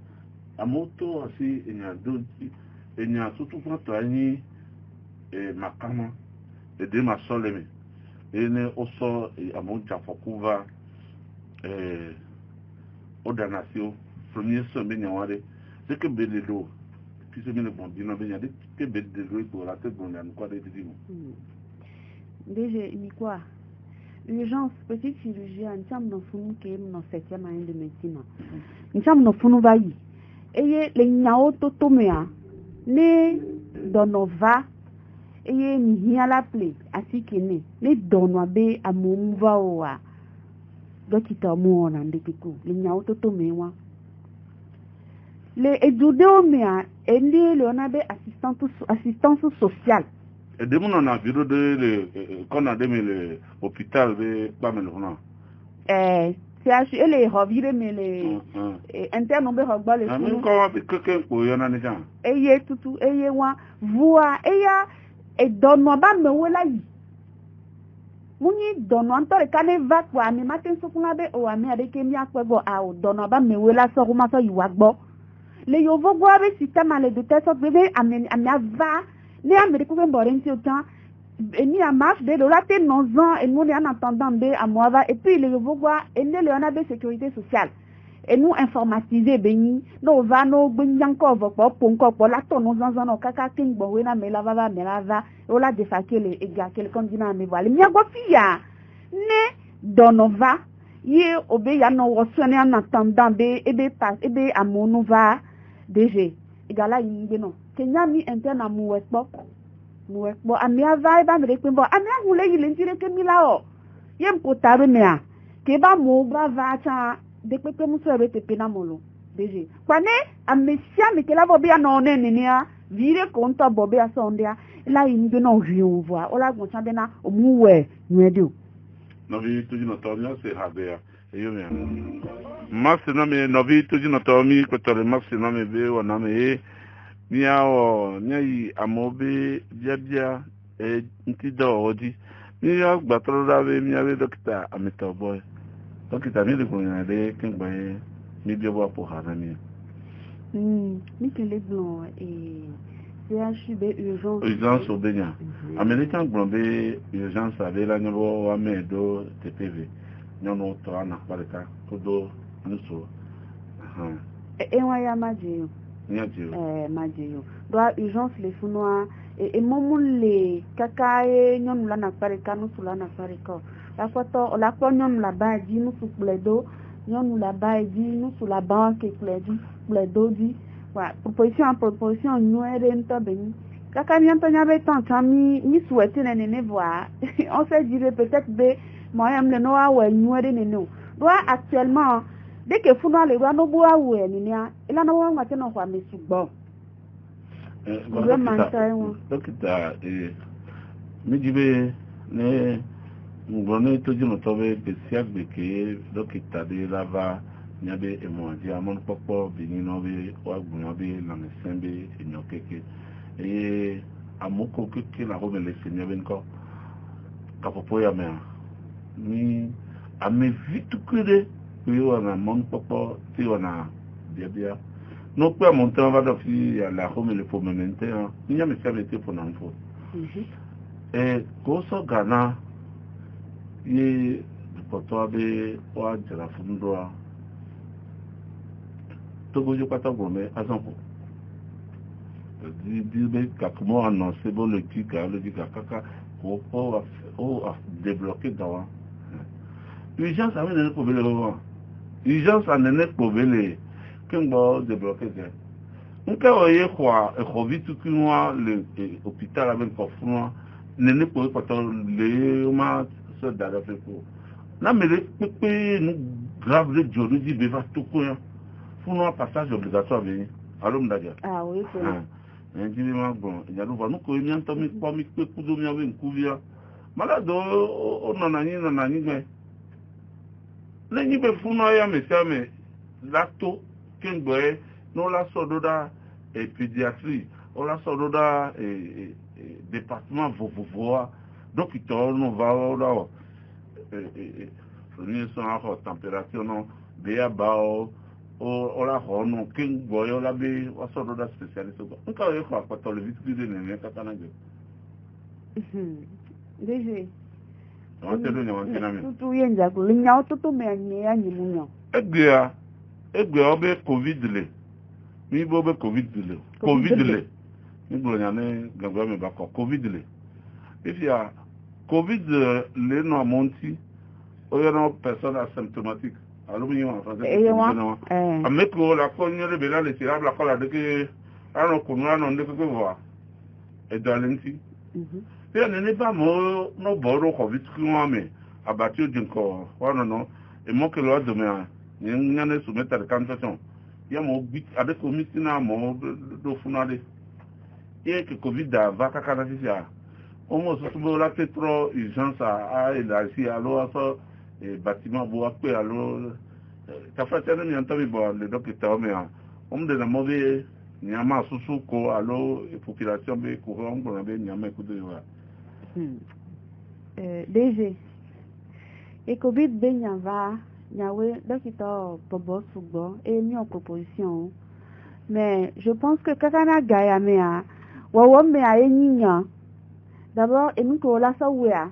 À moto, aussi, il y a deux, il y a surtout quand tu as ni Makama, et des maçons, et né au sort, et à mon Jafakouva, au Danasio, premier semaine, c'est que Bélélo, puis c'est bien le bon dîner, il y a des Bélélo pour la tête, on a quoi des dimanches. Déjà, quoi? Urgence, petite chirurgie, en termes de fou qui est dans 7e année de médecine. En termes de fou, vailli. Et les niao totomea, les donova, et ni à la plaie, à ce qui est, les donoabe à mon vaoa. Donc, il t'a moué en dépico, les niao totomea. Les édoudeoméa, et les onabe assistance sociale. Et dès qu'on a vu qu'on a démêlé l'hôpital de Bamelona. CHU, les revirés, mais les internes ont besoin de les choses. Comment quelqu'un pour y en a des gens? Et tout, et moi, voix, et donne-moi pas me voilà. Mouni donne-moi encore le canet va quoi, mais matin, ce qu'on avait, ou à mes avec Kemia, quoi, donne-moi pas me voilà, ça, ou ma soeur, you wagbo. le yovo go abe système ale de telle sorte bebe amiava ne ameriku be borenti autant ni a marche de la te nonzan et nous en entendant be amoava et puis le yovo go et ne le on a be sécurité sociale et nous informatiser beni no va no gbenyanko vopo ponko po la to nonzan no kaka king bo we na me la va o la defakele e ga quel condina me voile mi go fia ne donova ye obe ya no wosone en attendant be ebe pass ebe amonu va DG igala yinge no kenya mi interne amuwepo ami ava ba me pe bo ami ahule yile ntire ke mi la o ye mpotare me a ke ba mo ba va cha de pepe muso ebe te pena molo DG kwane amesia me ke la bo bia no ne ni a vire konto bo bia so ndia la yinge no hwiu vo a ola gon cha be na omuwe nwedu novi tuji no tomio se habea eyo me maxi no me novi tuji no tomi kwetore maxi no me be wona me miao nyai amobe biabia ntido odi mi ya gbatoro da be mi ave doctor amito boy doctor mi de ko na de kingba mi bi obo po ha na mi mi ke le blon CHUB urgence obenya american blombe urgence ave la nyabo wa medo TPV nyono to ana pareka todo nuso wa ya majeyo majeyo doa urgence le funwa e momule kaka nyonu la na pareka nusu la na pareka la photo la nyonu la ba di nusu pledo nyonu la ba di nusu la banque pledo di wa proposition nuere nto beni kaka mi antonia be tant mi souhaiter ne voir on s'est dit peut-être be moi aime le no awe nuere ne no doa actuellement dès que funa le wa no bu awe ni nia ila no wa ngate no kwa mi sugbo dokita mi jibe ne ngbone toji no tobe be siagbe ke dokita de lava nyabe emoji amon popo bini no be wa gbon be na sembe enyo keke amoko keke la ho mele se nyabe nko kapopo ya me ni ame vitu kede yo na mon popo ti wana bia no pe monter va do fi la ho mele po menente ni nyame sabe te po na mfo ko so gana ye poto abe wa jara fundwa Togo yo pata gome azanko di be kakmo annoncer bon le kika kaka ko a débloquer dawa urgence a ne ko bele lo urgence a ne ko bele kembo débloquer de nka oye kwa e ko vitu kinwa le hôpital avec ko funu ne ko pata le ma so da da ko na mele pepe nu grave de jodi di be va to ko pour un passage obligatoire bien alors m'dadia oui c'est un dimanche bon il y a nous va nous ko mi antami ko mi pe kudo mi ave nkuvia malado on na nani mais le ni be funa ya me same lato kengbe no la sododa et pédiatrie on la sododa et département vovoa donc il tourne va là ni son à température non be abao o la hono king boyo la be wasodo da spécialiste nka yo kwa pato le vitu de ne kaka na je DG on te donne on te na me tout yenza ko nya to me anye ya nyi munyo egbe obe covid le mi bo be covid le ni bo nya ne gagba me ba ko covid le if ya covid le no monti o yo no personne asymptomatique alors mi en français avec la cogne de bela le tirable la cola de que alors qu'on a non de que voir et dans l'inti et on n'est pas mo no boro covid qui on mais abattu d'inco non et moi que l'autre demain ni ne soumettre à cantation il y a mon bit avec commissaire mo do funale et que covid da va kakana sia au moins surtout la trop urgence à la ici alors ça et bâtiment bo akpe alors ta fatana ni antami bo le docteur mais on de na mauvais nyama susu ko alors population be ko on be nyama ko de wa DG e covid be nyava nyawe docteur bobo sugbo e mi en proposition Mais je pense que kakana gaya mea, wawo mea enyinya. D'abord, et nous la sa wea,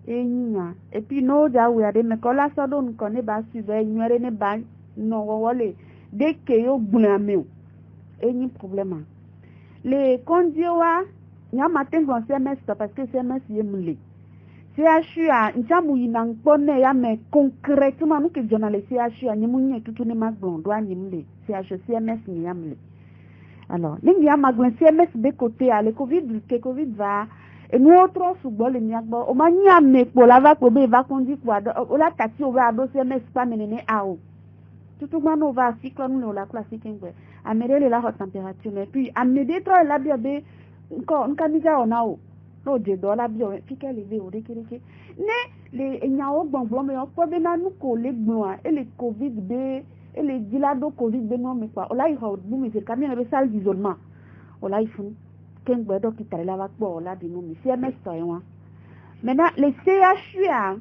enyinya. Et puis no ja wea de me kola sa don kone ba suve nyere ne ba no wawole. Dès que yo bunameu, enyi problème. Les kondiowa, nya matin grand CMS parce que CMS yemule. CHU a nchamu inankpone ya me concrètement nous que journaliste CHU a nyemunye tutu ne magbon doa nyemule. CHU CMS ni yamle. Alors, ningi ya magbon CMS de côté à le Covid va et nous autres sous le nyagbo o manya me pour la va ko be va conduire quoi o la tati o va do CMS pas menene ao. Tout mano va cycle nous la classique ngwe. Amere la haute température mais puis amede trop la bien be on kanija onao. No de dollar bio fika levé o dekereke ne le nyao gbongbon me o po be na nu ko le gbon et le Covid be et le dilado Covid be no me quoi. Ola i ho bu mi se kamien be salle d'isolement. Ola i fun ken gbe docteur la va po ola di no mi CMS to yon. Maintenant les CHU a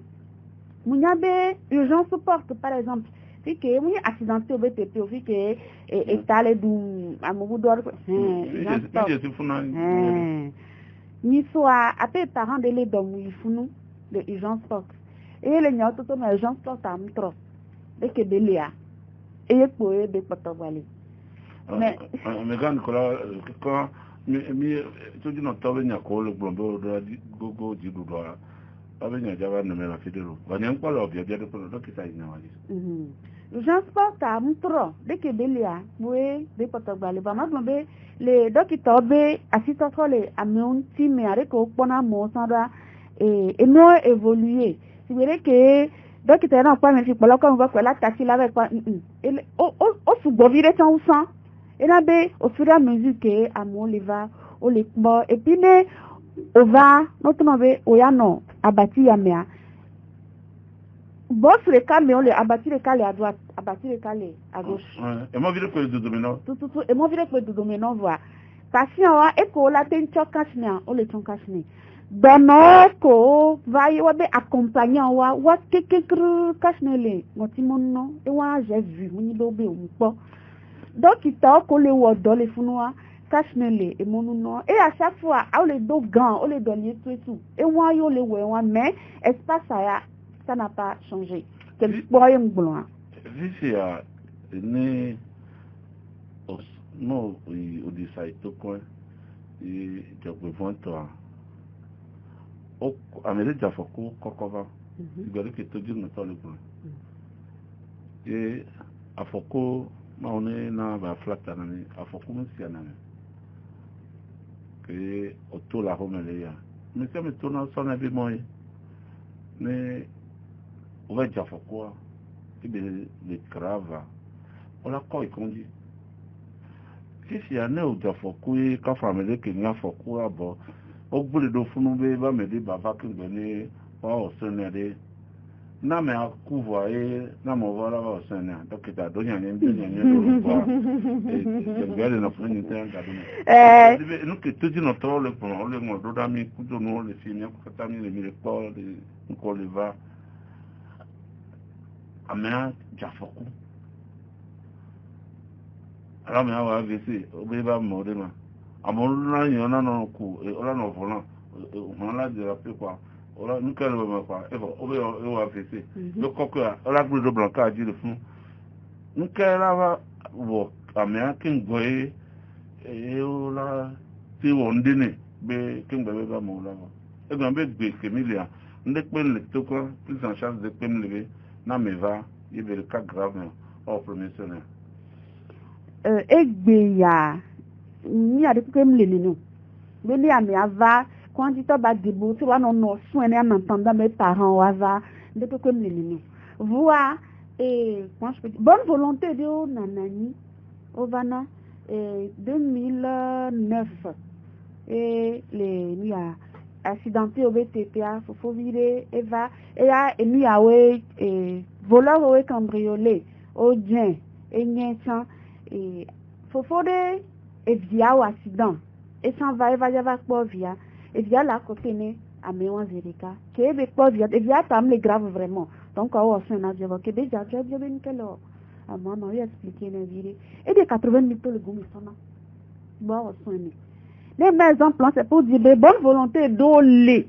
munyabe urgence porte par exemple fi que mu accidenté au BTP fi que étalé du amugu dor ni soit appelé parents de les dom il funu de urgence porte et le nyato to ma urgence porte am trop de que belia et po e de potobali mais quand Nicolas mi to di no to be nya ko le gbombo do gogo di do do abenya jaba no me la fidelo banya nkwala obia bia de do kita ina wali urgence porte am trop de que belia we de potobali ba ma gbombe le docteur be assistant le amion ti me are ko pona mo sanra et no évoluer si vous que docteur na pa me fi polo ko ba ko la tati la be pa o su govire tan ou san et na be au fur et à mesure que amo le va o le bo et puis ne o va notamment be o ya no abati ya mea boss le camion le abati le cale à droite abati le cale à gauche et moi vire ko du domino tout et moi vire ko du domino voit patient wa e ko la ten chokashnia o le chokashni dono ko va y be accompagnant wa kekekru kashnele ngotimono e wa j'ai vu muni do be umpo donc ita ko le wo do le funua kashnele e monuno et à chaque fois au le do gant au le do lié tout et wa yo le we wa mais espace ça n'a pas changé. Quel problème blanc? Ici a né no o de saito coin e de ponto o amere ja foku kokova igore que to dire no tole coin e afoko ma one na ba flata na ni afoko musia na que o to la homelia me se me to na so na bi moy ne o va già focua che le crava o la coi condi che si ha ne già focui ka famele che nya focua bo o gbule do funu be ba me de baba ke gbene o senere na me akuva e na mo vara o senere dokita do nya ne do kwa e gbele na funu intenda do no che tu di no tole po o le mo do da mi ku do no le fini ku fata mi le mi le po le ko le va amea jafoku ala me awa vese obe ba mo de ma amolu na yan na no ku ola no vola o la de la pe kwa ola nka le ma kwa e bo obe o wa vese lo kokko ola gbe do blanca ji le fun nka la va wo amea kin goe e ola ti wo ndine be kin gbe ba mo la e gbe gbe kemilia nde pe le to ko prise en charge de pe me na me va il y a le cas grave au premier sonnet egbeya ni ade ko mle ninu beli ami ava quand tu ba debout tu va non soin en entendant mes parents ava de ko mle ninu voix et moi je peux dire bonne volonté de nanani ovana 2009 et les lui a accidenté au BTPA faut virer Eva et a lui a et voleur ou cambriolé au dien et nyensan et faut de et via au accident et s'en va va pas via et via la côté né à mewan zerika que be pas via et via tam les grave vraiment donc on s'en a dit que déjà ben quel à moi, m'a expliqué les vidéos. Et des 80 000 le goût, ils sont là. Bon, on s'en est. Les meilleurs plans, c'est pour dire, bonne volonté d'olé,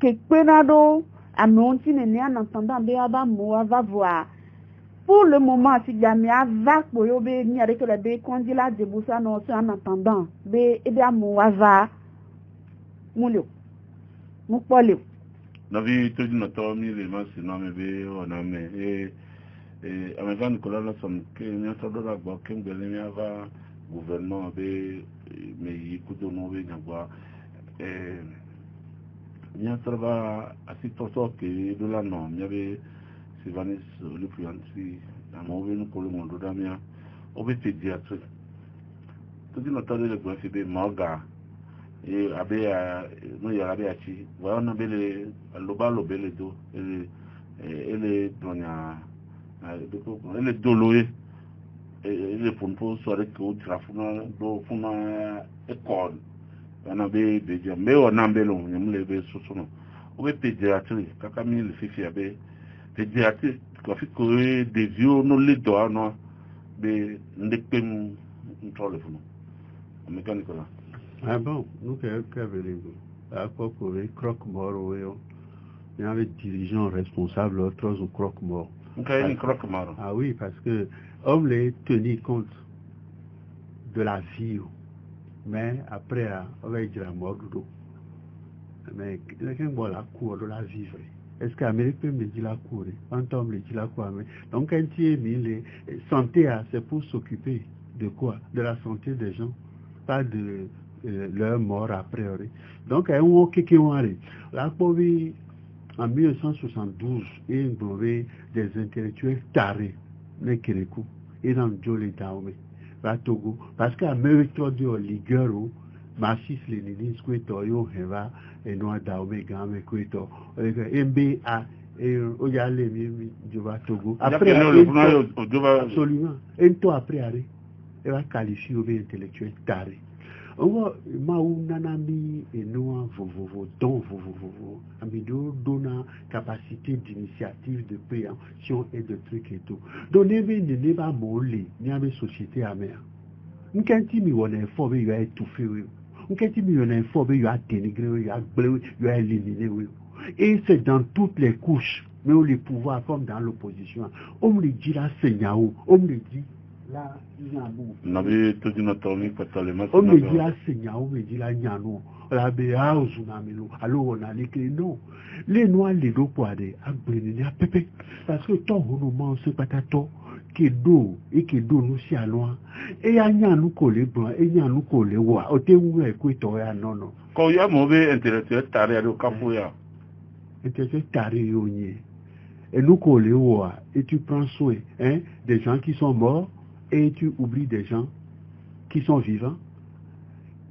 que penado, à mon tine, en entendant, béaba, moi, va voir. Pour le moment, si jamais va pour y obéir, ni avec le bé, quand il a déboussé en attendant, bé, et bien, moi, va, moulio, mon polio. Navi tout dit notre ami les mains sinon mais bé on a mais et avant Nicolas là son que nous sommes là bas que nous venons va gouvernement bé mais écoute nous bé n'avoir nous sommes là à ce temps que de là non il y avait Sylvanis le plus ancien à mon nous pour le monde d'Amia au bé pédiatre tout dit notre le grand c'est bé Morga et abe no ya abe achi wa na bele lo bele do ele donya ele doloe ele ponpo so re ko trafuna do funa ekol na be beja me o na bele o nyamle be susuno o be pediatri kaka mi le fifi abe pediatri ko fi ko de vieux no le do no be ndepem ntole funo mécanique là. Ah bon, nous qu'avez-vous? À quoi pour les croque-morts, il y a les dirigeants responsables, autres ou croque-morts. Croque-mort. Ah oui, parce que homme les tenir compte de la vie, mais après, on va dire la mort d'eau. Mais quelqu'un voit la cour de la vivre. Est-ce qu'Amérique peut me dire la cour? Quand on me dit la cour, donc quand il est mis les santé, c'est pour s'occuper de quoi? De la santé des gens, pas de leur mort a priori. Donc, la en 1972, il y avait des intellectuels tarés, les Kérékou, et dans le Djolé Daomé, à Togo. Parce qu'à Mérito de Ligero, Marxiste Léniniste, Koueto, Yo Heva, et Noa Daomé, Gamé, Koueto, MBA, et Oyale, Djova Togo. Après, absolument. Et toi, après, il va qualifier les intellectuels tarés. On nanami et nous don donna capacité d'initiative de préhension et de trucs et tout. Donnez-moi ne pas mollet, ni à mes sociétés amères. Un quanti mi on est fort, il a étouffé. Un quanti mi on est fort, il a dénigré, il a bleu, il a éliminé. Et c'est dans toutes les couches, mais on les pouvoirs comme dans l'opposition. On me dit là, Seigneur, on me dit. Là, on me dit la Seigneur, on me dit la Nyano, la Béa, alors on a les clés, non. Les noirs, les deux poids, à brûler, à pépé. Parce que tant on mange ce patato, qui est d'eau, et qui est d'eau, nous si à loin. Et à Nyanou collé blanc, et Nyanou collé wa, au thé où est quoi, non, non. Quand il y a mauvais intellectuel, taré à l'Okapouya. Intellectuel taré, yonier. Et nous collé wa, et tu prends soin, hein, des gens qui sont morts. Et tu oublies des gens qui sont vivants,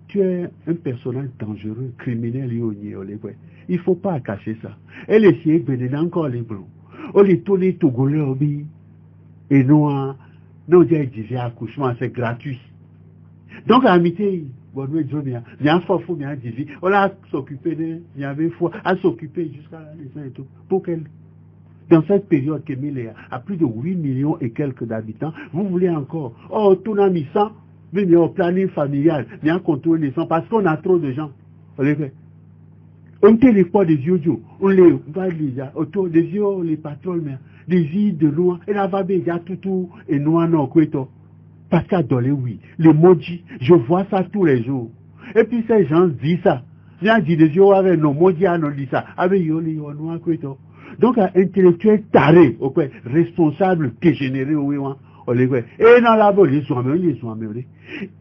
tu es un personnage dangereux, criminel, il ne faut pas cacher ça. Et les sièges, ben, encore les blancs. On les tourne, les Togolais, et nous, disons, accouchement, c'est gratuit. Donc, l'amitié, bon, nous, il y a un fort fou, il y a un divi. On a s'occuper il y avait foi, à s'occuper jusqu'à la naissance et tout. Pour qu'elle. Dans cette période que Mille a plus de 8 millions et quelques d'habitants, vous voulez encore, tout le monde sans, mais au planning familial, mais en contrôle des gens, parce qu'on a trop de gens. On les fait. On téléphone des yeux, on les va déjà, autour des yeux, les patrons, des îles de loin, et là-bas, il y a tout, et nous, non, quoi, parce qu'à Dolé, oui, les maudits, je vois ça tous les jours. Et puis ces gens disent ça. J'ai dit des yeux avec nos maudits, on dit ça, avec Yoli, on noir, quoi, donc, un intellectuel taré, responsable, dégénéré, oui, et dans la bonne, les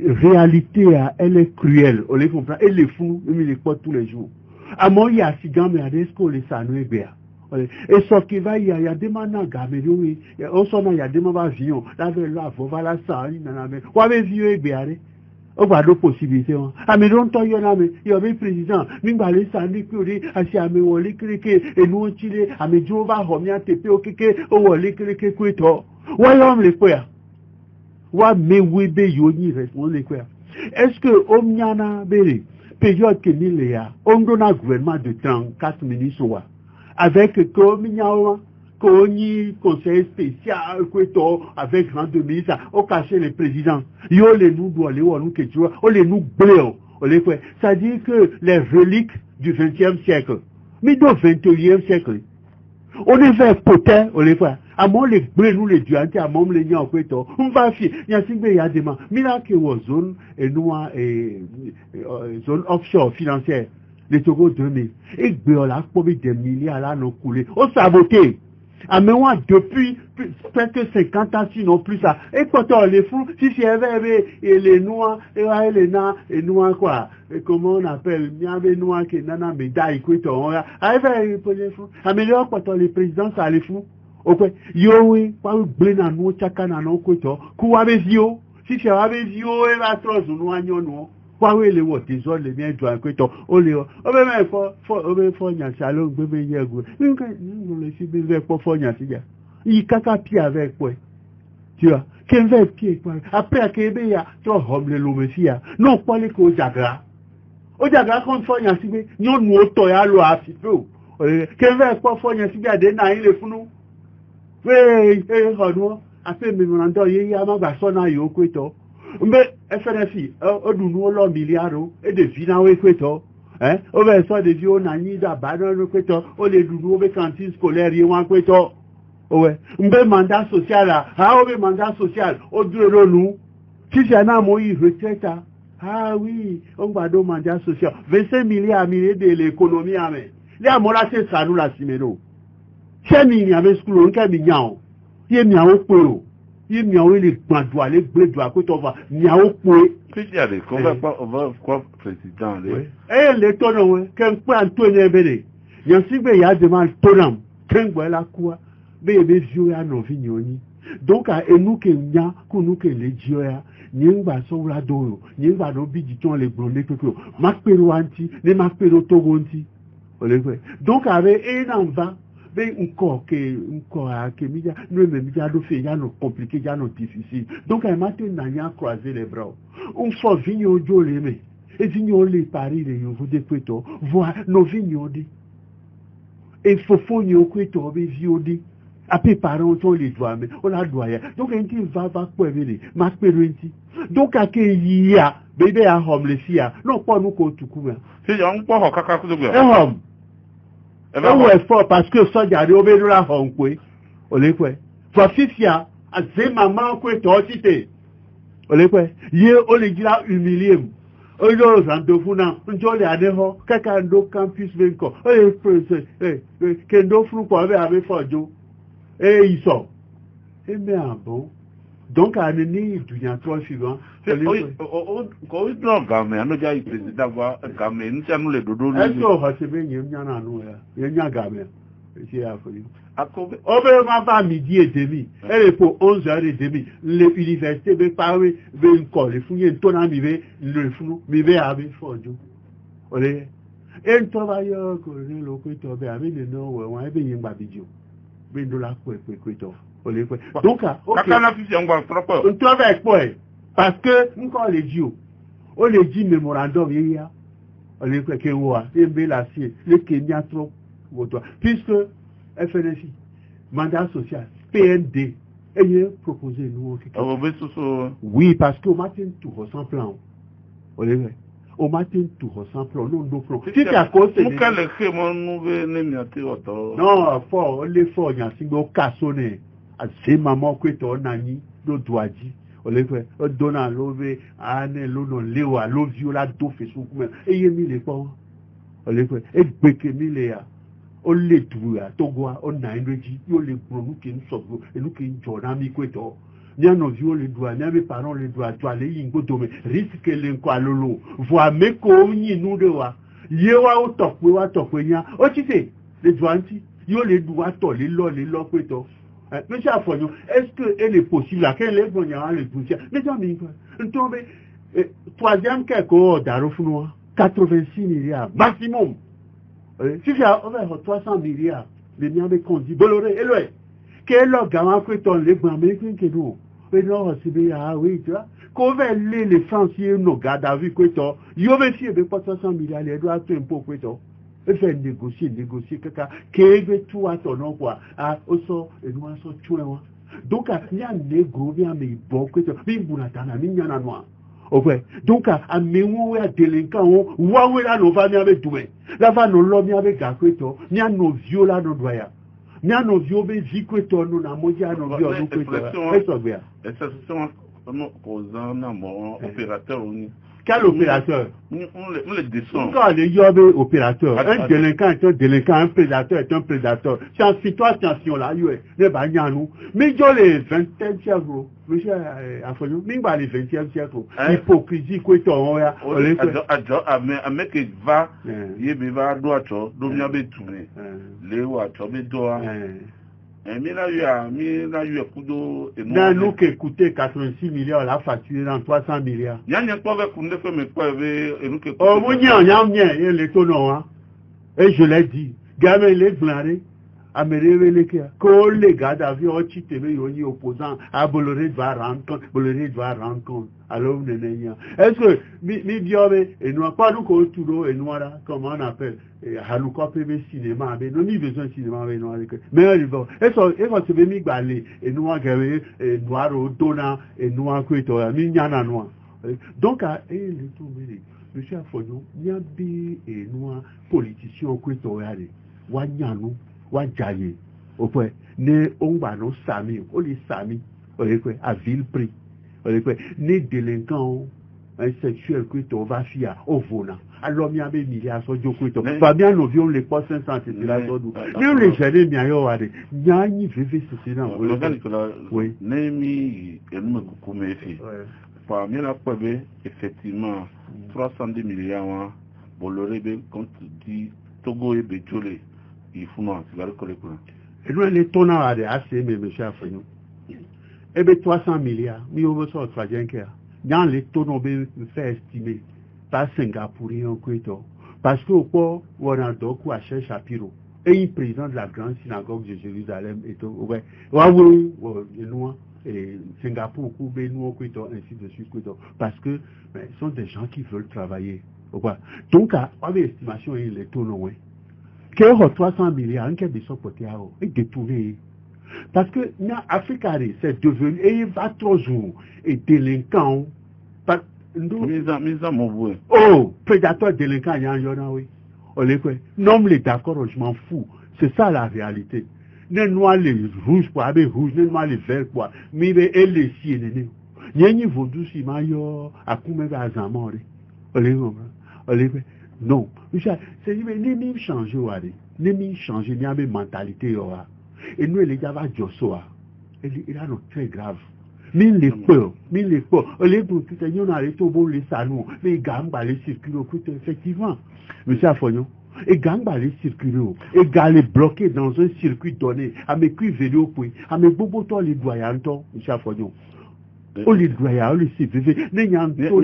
réalité, elle est cruelle, on les comprend, elle les fout, ils les portent tous les jours. À moi, il y a si gamme, il y a des scores, les sanoués, bien. Et ce qui va, il y a des manants, oui, on s'en a, il y a des mamans, là, là, voilà ça, il y en a, mais, on avait vu, bien, on va d'autres possibilités. Ah, mais non, il y en a, mais il y avait président. Mingale Sandi Kuri, Asiame Woli Kreke, et nous, Chile, Amejova, Romia, Tepe, Okeke, Woli Kreke, Kuito. Voilà, les quoi. Wa me webe yoni responsable les quoi. Est-ce que Omniana Bere, période que Niléa, on donne un gouvernement de 34 ministres, avec Kominyawa, qu'on y conseil spécial, avec grand ministre, au caché les présidents. Yo les nous doit les ou nous que tu vois, on les nous bléo. Ça dit que les reliques du 20e siècle, mais du 21e siècle, on est vers potin, on les voit. À mon les blés, nous les dieux, à mon les niens, on va faire, il y a cinq pays à demain. Mais là, que zone, et nous, zone offshore financière, les Togo 2000, et Béola, pour des milliards là, nous couler. On saboté. À moi, depuis presque 50 ans, sinon plus ça. Et quand on les fout, si c'est et les noirs, et noirs quoi, comment on appelle, il y a des noirs qui n'ont pas médaille, quoi, on a, améliore quand on les présidents, ça les fout. Ok, yo, oui, pas oublier dans nous, chacun dans nos côtés, quoi, avec yo, si c'est avec yo, et la trosse, nous, nous, quoi, oui, les autres, ils ont les biens, tu as côté, on les, on va même, faut, y a salon, bébé, y a go, nous, les civils, pour faire, y a, il caca pied avec, quoi, tu vois, qu'un verre pied, quoi, après, à Québec, tu vois, homme, les loups, non, pas les causes d'agra. Au diagra, quand faut y a, nous, nous, auto, y'a l'eau, à peu, qu'un verre, pas faut y a, des naïs, les fous, oui, après, memorandum, il y a un garçon à Yokuito. Mais, FNFI, on nous l'a milliard, et de finances, hein, on va faire des vieux, on a ni d'abandon, on les doudou, on cantine scolaire, il y a un couteau. Ouais, un mandat social, on mandat social, on doit nous. Si c'est un amour, retraite, ah oui, on va demander mandat social. 25 milliards de l'économie, mais. Les amours-là, c'est ça, nous, la ciméro. C'est mignon, mais ce que l'on a mignon. Il est mignon au peu. Il est mignon, il est bandois, les blés doigts, quand on va, mignon au peu. Qu'est-ce qu'il y a des on va quoi, président, eh, les tonneaux, quand on peut Antoine Bélé, il y a aussi, il y a des mal tonneaux, quand on voit la quoi, mais il y a des yeux à nos vignoni. Donc, et nous qui n'y nous qui les dieux, n'y va sur la doro, n'y va nos biditons, les blondés, Mac Péro anti, les Mac Péro Togonti. Donc, avec un enfant, encore que nous même il y a nos compliqués, il y a nos difficiles. Donc un matin on a croisé les bras. On fait vigno jolé et vigno les paris les vous de Kweto, voir nos vigno dit. Et faut fogno Kweto be viodi. Après parents on les doit mais on la doit. Donc un petit va quoi venir, ma perenti. Donc à que il y a bébé à homme les filles, non pas nous ko tuku. C'est on pas kaka ku homme. On est fort parce que ça, il y a des obéis là, on peut. On est quoi? Soit fifia, à ces mamans, quoi, toi, cité. On est quoi? Hier, on les dit là, humilié. On est en deux founan, on dit, on est à neuf, quelqu'un d'autre campus, venko. On est, kendo flou, quoi, avec Fordjo. Et ils sont. Eh bien, bon. Donc, à l'année, il y a trois suivants. Quand il doit gagner, on a déjà eu président, gagner, nous sommes les dodo. Est-ce que c'est bien, il y en a nous, il y a un gamin. C'est à faire. On peut à midi et demi. Elle est pour 11h30. L'université veut parler, veut une colle. Il faut y avoir un ton le flou, mais veut avec Fordjo. Et un travailleur, que le locuteur, avec le nom, on a bien un babidjo. Ben de la quoi. Donc, on travaille quoi? Parce que, nous, quand on les dit, on les dit mémorandum, il y a, on les dit, le Kenya trop, puisque, FNSI, mandat social, PND, et proposé, nous, oui, parce qu'au matin, tout ressemble, on les dit. Au matin, tout ressemble, non, si c'est à cause de... Non, fort, les forts, il y a un signe cassonné. C'est maman qui est en ami, le doigt dit. On les fait, on donne à l'ové, à un l'eau, l'éo, à l'eau, viola, tout fait sous le et il y a mis les porcs. On les fait, et béqué, mis on les trouve à Togo, on a une régie, on les prend, nous qui nous sommes, et nous qui nous sommes, ami qui est en. N'y a nos vieux les doigts, n'y a mes parents les doigts, tu as les yingo domé, risque l'enco lolo, voir mes communes nous de wa. Yewa au top, nya, oh tu sais, les doigts, yo les doigts, les lots, quoi. Monsieur Afognon, est-ce qu'elle est possible à quel est bon les poussières? Les amis, tombé, troisième quelque d'Arofounois, 86 milliards, maximum. Si j'ai over 300 milliards, les miens de conduits, Boloré, et le quel organe que ton les bons américains que nous? Mais non, c'est bien, ah oui, tu vois. Qu'on va les Français, nos gars, d'avis que toi, yo, monsieur, mais pas 300 milliards, les doigts, un peu que toi. fait négocier, caca, qu'est-ce tout à ton nom, quoi, ah, aussi, et nous, on s'en tue, donc, il y a un négro, il y a un bon, mais il y a un noir. Donc, à mémoire, il y a des délinquants, ouah, là, nous va bien avec tout. Là, va nous l'homme avec Gakueto, il y a nos vieux là, nos doyens. Il y a nos vieux, mais Zikueto, nous n'avons pas nos vieux, nous, et ça, ce sont nos opérateurs. Quel opérateur? On les descend. Quand les yobé opérateur, un délinquant est un délinquant, un prédateur est un prédateur. Situation là, les bagnanou. Mais il y a les 20e siècle, monsieur Affolou, mais il les 20e siècle. Hypocrisie, quoi, on a. Un mec qui va, il va à droite, donc il a tourné. Les ouatos, mais doigts. Mais là, il y a coup d'eau. Nous qui écoutez 86 milliards, la facture dans 300 milliards. Il y a un peu de mais quoi, et nous qui. Oh, mon il y a les tonneaux, hein. Et je l'ai dit, gamin, les blancs, à me révéler que, quand les gars d'avion, tu te mets opposant, à Bolloré va rendre compte, alors, est-ce que, mi diobé, et nous, pas nous, qu'on tout et noir, comment on appelle, Halouka PB cinéma, mais nous, ni besoin de cinéma, mais noir, mais, est-ce que, tu veux m'y baler, et noir, et noir, au donnant, et noir, quoi, mi nyana noir. Donc, les tout, monsieur Affolou, il y a des, et noir, politiciens, quoi, Wanyanou, Wajaye, au point, ne Ombano Sami, Oli Sami, à vil prix, ne délinquant, un sexuel que va faire au volant. Alors, il y a des milliards de gens qui Fabien, nous vions les postes 500, c'est la zone. Nous, les jeunes, il y a il y a une vivre, c'est là. Oui. Némi, et nous, beaucoup méfier. Parmi la preuve, effectivement, 310 milliards, Bolloré, quand tu dis Togo et Bétolé. Il faut non, c'est le collègue. Et nous, les tonnants à des assez, mais monsieur Affolou. Eh bien, 300 milliards, mais on veut sortir à Djenker. Dans les tonnants, on fait estimer par Singapourien, parce qu'au port, on a donc à Shapiro. Et il président de la grande synagogue de Jérusalem, et tout. Ouais, nous, et Singapour, nous, ainsi de suite, parce que ce sont des gens qui veulent travailler. Donc, à l'estimation, il est tonnant, que 300 milliards, qui est et détourné. Parce que l'Afrique, c'est devenu, et il va trop jour, et délinquant. Oh, prédateur délinquant, il y en a, oui. Non, les d'accord, je m'en fous. C'est ça la réalité. Les noirs, les rouges, quoi, les rouges, les noirs, les verts, quoi. Mais les siens, il y a un vaudou, si maillot, à combien d'azamor. Non, c'est les mêmes changer, les mêmes changer, il y a une mentalité. Et nous, les gars, il a très grave. Mais les peurs, les gens qui ont arrêté au bon les salons, les gangs, les circuits, effectivement. Monsieur Affolou, et gangs, les circuits, et gars, les bloqués dans un circuit donné, à mes cuivres vidéo, à mes bobos, les doyens, monsieur Affolou. On les doit, on les sait, les gens qui ont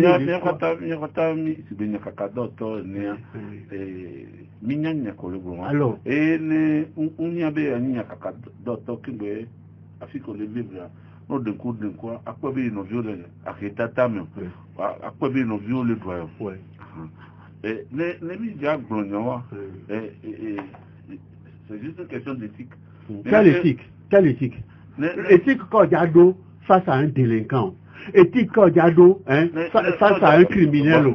alors, et on y avait un d'autres qui veut afficher les livres. Non, de quoi, à quoi bien nos vieux, à qui t'attendent, à quoi bien nos vieux les doigts. Et les médias blonds, c'est juste une question d'éthique. Quelle éthique? Éthique quand il y a d'eau face à un délinquant. Éthique quand il y a d'eau, face à un criminel.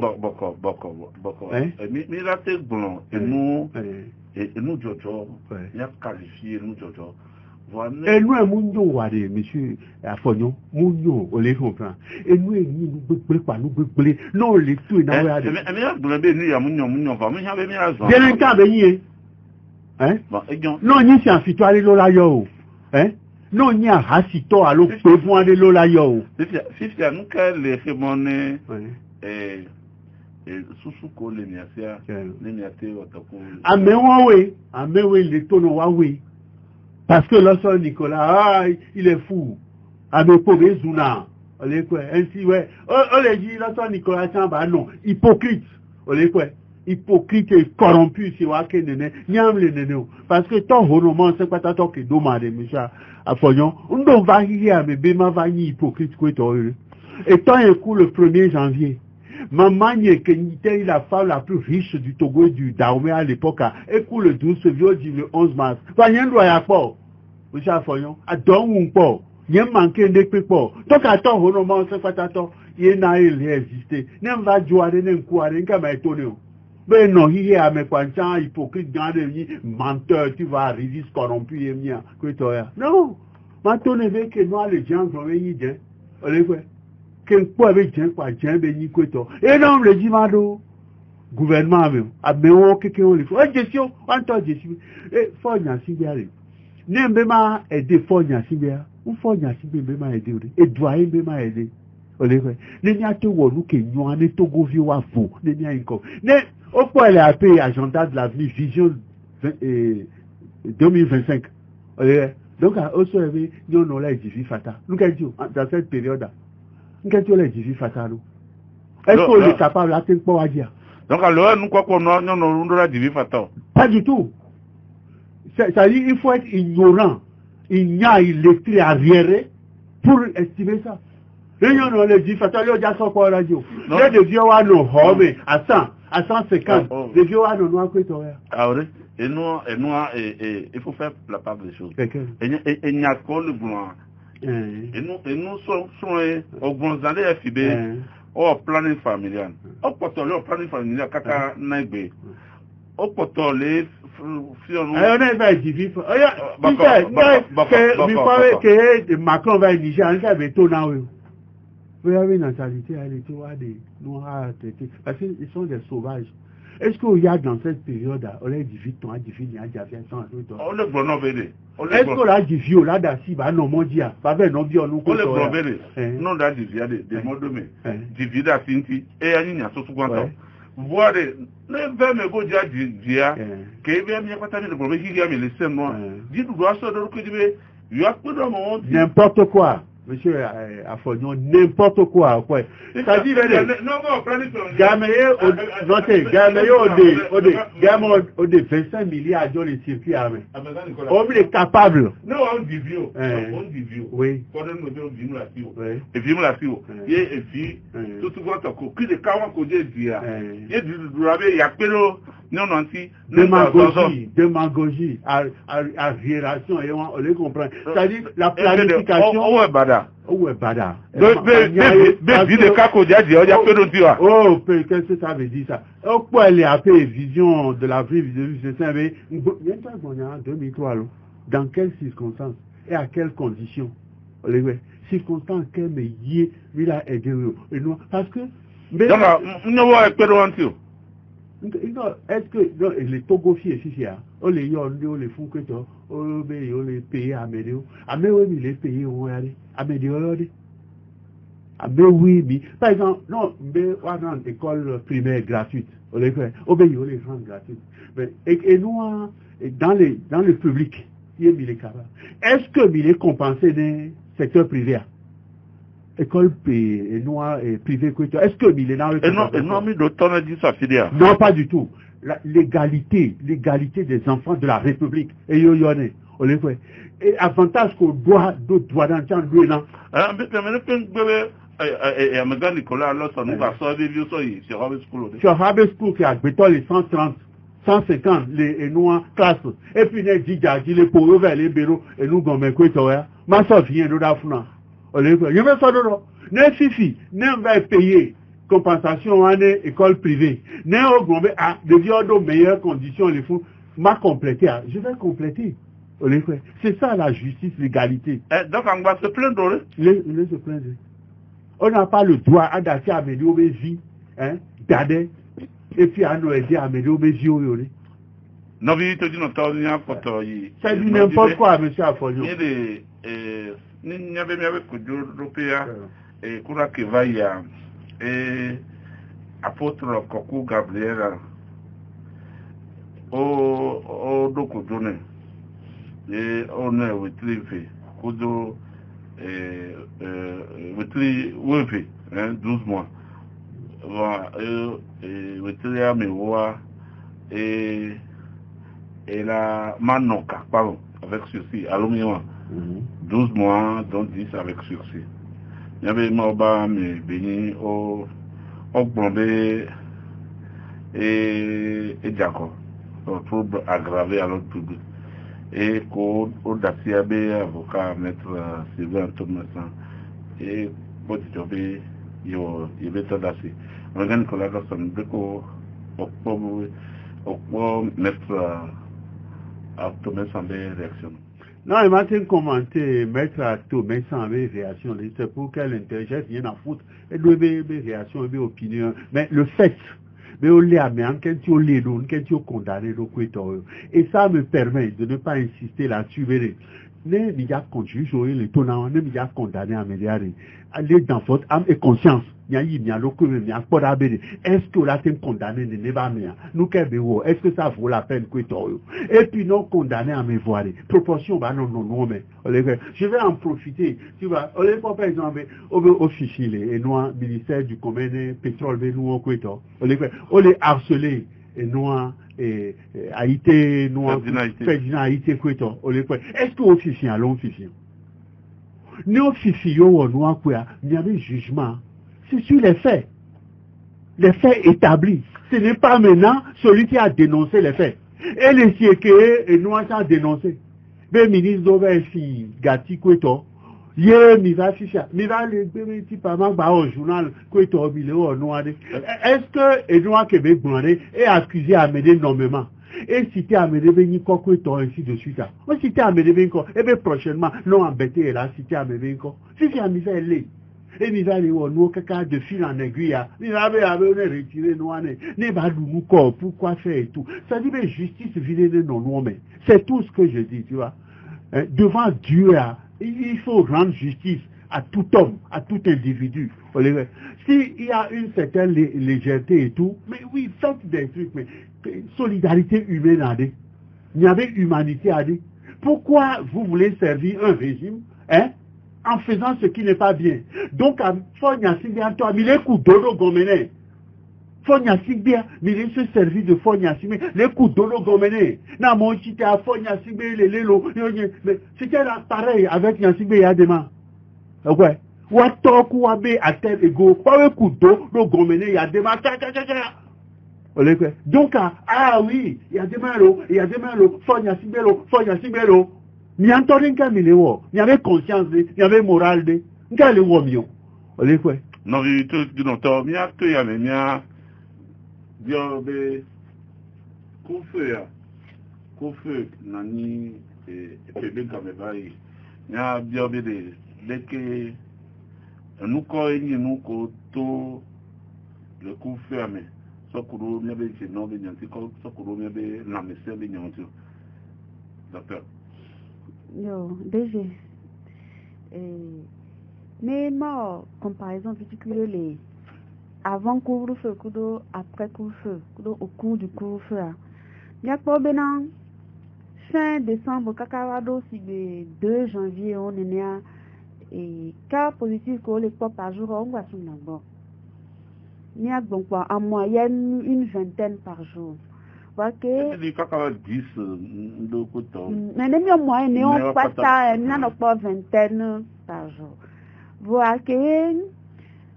Mais là, c'est blond. Et nous, Jojo, il y a qualifié, nous, Jojo. Et nous, nous, monsieur Affolou, nous, on les comprend. Et nous, non, les tout, mais délinquant, hein? Non, ni c'est un fitoile, hein? Non, il y a un rassito, alors que vous avez l'ola yo. Si c'est à nous que les rémonnés, sous les niacia, les niatés, mais oui, les tonneaux, oui. Parce que lorsque Nicolas, il est fou. Avec pauvre Zuna. Ainsi, ouais. On les dit, lorsque Nicolas, non, hypocrite. Hypocrite et corrompu, c'est vrai que les nénés. Parce que ton roman, c'est pas tant que demande, monsieur Affolou. On doit varier, mais Bema va y hypocrite, quoi, et tant un coup le 1er janvier. Maman était la femme la plus riche du Togo et du Dahomey à l'époque. Et pour le 12 février, le 11 mars. Pas rien doit y avoir. Vous savez, adon pas. Il manqué de pas. Donc, attends, on ne sait pas attends. Il n'a existé. N'aime pas jouer, n'aime quoi, n'aime pas étonner. Mais non, il y a mes parents hypocrite, menteur, tu vas arriver corrompu et mien. Non. Maintenant, on veut que nous, les gens, on veut y dire. On les voit. Quel point avec Jean, quoi, Jean, béni, quoi, et non, le dimado, gouvernement, même, à Béo, quelqu'un, on les fait. Et gestion, en tant que gestion, et faut y en signer. N'aime pas aider, faut y en signer. Ou faut y en signer, même aider, et doit même aider. On les voit. N'y a tout, nous, qui nous, en est Togo, vieux, à fond, n'y a encore. Au point, elle est appelée agenda de l'avenir, vision 2025. On les voit. Donc, aussi, nous, on a dit, fata. Nous, dans cette période-là, est-ce qu'on est capable d'atteindre pour dire? Donc, alors, nous, quoi qu'on a, nous, la dit, fata. Pas du tout. C'est-à-dire, il faut être ignorant. Il y a illettré arriéré pour estimer ça. Les gens ont dit, fata, ils ont déjà son corps radio. Les vieux, on a nos hommes à 100, à 150. Les vieux, on a nos noirs, ah oui. Et nous, il faut faire la part des choses. Et il n'y a pas le blanc. Et nous sommes au bon années FIB, au planning familial. Au portolé, au planning familial, kaka naigbe. Au portolé, on va dire, que Macron va exiger un cas de tonnant. Vous avez une mentalité, elle est tout à des noirs traités. Parce qu'ils sont des sauvages. Est-ce qu'il y a dans cette période, on a dit vite, on a dit vite, on a dit vite, on le bon véné. Est-ce qu'on a dit vieux là d'assis, bah non, mon dieu, pas vrai, non, vieux, nous, on le bon véné. Non, là, dit vieux, des mots de mai. Dit vieux d'assinti, et il y a surtout quand voir les 20 mégots déjà dit, qu'il y a bien pas le problème, qu'il y a les 5 mois. Dit, nous doit se donner, il y a peu de monde. N'importe quoi. Monsieur Afognon, n'importe quoi. C'est-à-dire, au dé 25 milliards de les circuits armés. On est capable. Non, on dit vieux. On dit vieux. Oui. Quand on dit la fille. Et vieux la fille. Il y a une fille, tout ce qu'on a qui de Kawan Kodé dit. Il y a du rabais, il y a pélo. Non, non, si. Démagogie, arriération, et on les comprend. C'est-à-dire, la planification. Oh, ouais, bada. Oh, bada. Oh, qu'est-ce que ça veut dire ça? Pourquoi elle est appelée vision de la vie vis-à-vis de ça? Mais, il y a en 2003, dans quelles circonstances et à quelles conditions? Circonstances qu'elle me y est, a aidé. Parce que, est-ce que les Togofiers ici, on les font que on les paye à Médéo. À Médéo, les paye où aller. À Médéo, oui, mais par exemple, non, mais on a une école primaire gratuite. On les fait, on les rend gratuites. Et nous, dans le public, il est capable. Est-ce que il est compensé dans le secteur privé? École noire et privée, est-ce que il est dans le non, pas du tout. L'égalité des enfants de la République. Et on les fait. Et avantage qu'on doit d'entendre lui, non? Et à Nicolas, alors, ça nous va sortir sur Harvey School. Sur Harvey School, qui a les 130, 150, les noirs classes. Et puis, les pauvres vers les bureaux, et nous, gommons, ma soeur vient de la France. Je vais ça de là. Ne fifi, ne va payer compensation en école privée. Ne augmenter de meilleures conditions, les fous. M'a complété. Je vais compléter. C'est ça la justice, l'égalité. Donc on va se plaindre. Se plaindre. On n'a pas le droit d'adapter à améliorer vie, d'aller, et puis à nous aider à améliorer vie. Non, mais tu dis c'est du n'importe quoi, monsieur Affolio. Il y avait européen et Kourake Vaya et apôtre Kokou Gabriel au Dokodone et on est retrivé Kodo retrivé 12 mois retrivé à Mewa et la Manoka, pardon, avec ceci, à l'Omiwa. 12 mois, dont 10 avec sursis. Il y avait Maoba, mais béni au Ogbonbe et Jacob, trouble aggravé à l'autre public. Et qu'au d'acier avocat maître Sylvain Thomas et pour trouver il y avait d'acier. On gagne que la personne de quoi au maître à Thomas semble réaction. Non, il m'a commenté, mettre à tout, mais sans réaction. C'est pour qu'elle interjette, il y en a foutre. Et doit avoir réaction, avoir opinion. Mais le fait, mais on l'a mis, quand tu l'as donné, quand tu condamné, et ça me permet de ne pas insister là-dessus. Ne m'y a conduit, les tournants, ne m'y a condamné à m'aider. Aller dans votre âme et conscience. Est-ce que là, tu es condamné de ne pas bien? Est-ce que ça vaut la peine que tu et puis non condamné à me voir. Proportion, bah non, mais je vais en profiter. Tu vois, on est par exemple officiel et nous, ministère du commerce, pétrole, nous, on est harcelé et nous, et Haïti, nous, Haïti, est-ce que officiel, allons officiel? Nous, officiel, il y a des jugements. C'est sur les faits établis. Ce n'est pas maintenant celui qui a dénoncé les faits. Et les siècles, et nous avons dénoncé. Le ministre d'Overfi, Gati Kweto, mi va ficher, mi va le petit parlement au journal Kweto, est-ce que Edouard Québec Blondé est accusé à m'aider nommément? Et cité à m'aider Beniko Kweto, ainsi de suite. On cité à m'aider Beniko, et bien prochainement, non embêté, et là, cité à m'aider Beniko. Si c'est à m'aider, elle est. Et nous allons nous caca de fil en aiguille, nous avons retiré nous ne va nous corps, pourquoi faire et tout. Ça dit, mais justice vient de non mais c'est tout ce que je dis, tu vois. Devant Dieu, il faut rendre justice à tout homme, à tout individu. S'il y a une certaine légèreté et tout, mais oui, faites des trucs, mais solidarité humaine à dire. Il y avait humanité à dire. Pourquoi vous voulez servir un régime, en faisant ce qui n'est pas bien? Donc, Fogna Sigbia, toi, il est coup d'olo gomene. Fogna Sigbia, il se servir de Fogna Sigbia, les coups d'olo gomene. Na mon chité à Fogna Sigbia, les lélo. Mais c'était pareil avec Yasigbe Yadema. Ouais. Watok Wabe à terre ego, pas un coup d'olo gomene Yadema. Donc, ah oui, il y a des mains, Fogna Sigbia. Il y a avait conscience, il y avait morale, il y avait mieux. Non, il y a tout, il y a Koufeu, Nani, et Pébé Kamebaï. Il y a bien des dès que nous connaissons le Koufeu, mais Sokuro, il y avait des noms, il y avait la messe, il y a docteur. Yo, déjà. Mais ma comparaison particulière, les avant couvre-feu, après couvre-feu, au cours du couvre-feu. Il y a pas bien fin décembre, Kakawado, si le 2 janvier, on est né et cas positif qu'on les pas par jour, on va sur l'abord. Il y a donc en moyenne une vingtaine par jour. Mais nous moyen néon pas ça, n'a pas vingtaine par jour. Voilà que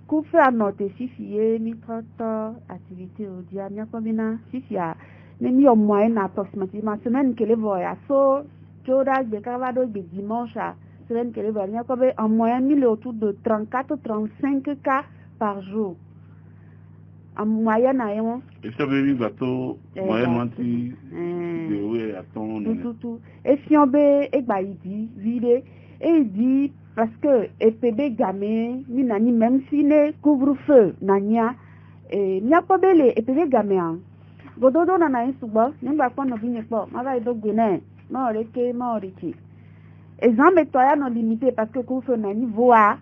coupe à notre fifier, mi-30 activité au dia, n'y a combien fifia, mais nous moyen approximativement semaine que les voyages, so, jodas de cavado de dimanche à semaine que les voyages, n'y a combien en moyenne autour de 34-35 cas par jour. En moyenne, et ça veut dire bateau moyennement de tout. Et si on veut, il dit, il dit, parce que EPB gamé, même si les couvre-feu, n'anya, et n'y a pas belle EPB gamé. Gododo n'a un souba, n'y a pas de vignes pas, ma va être guéné, moriki. Et j'en mets toi non limité parce que couvre-feu n'a ni voix.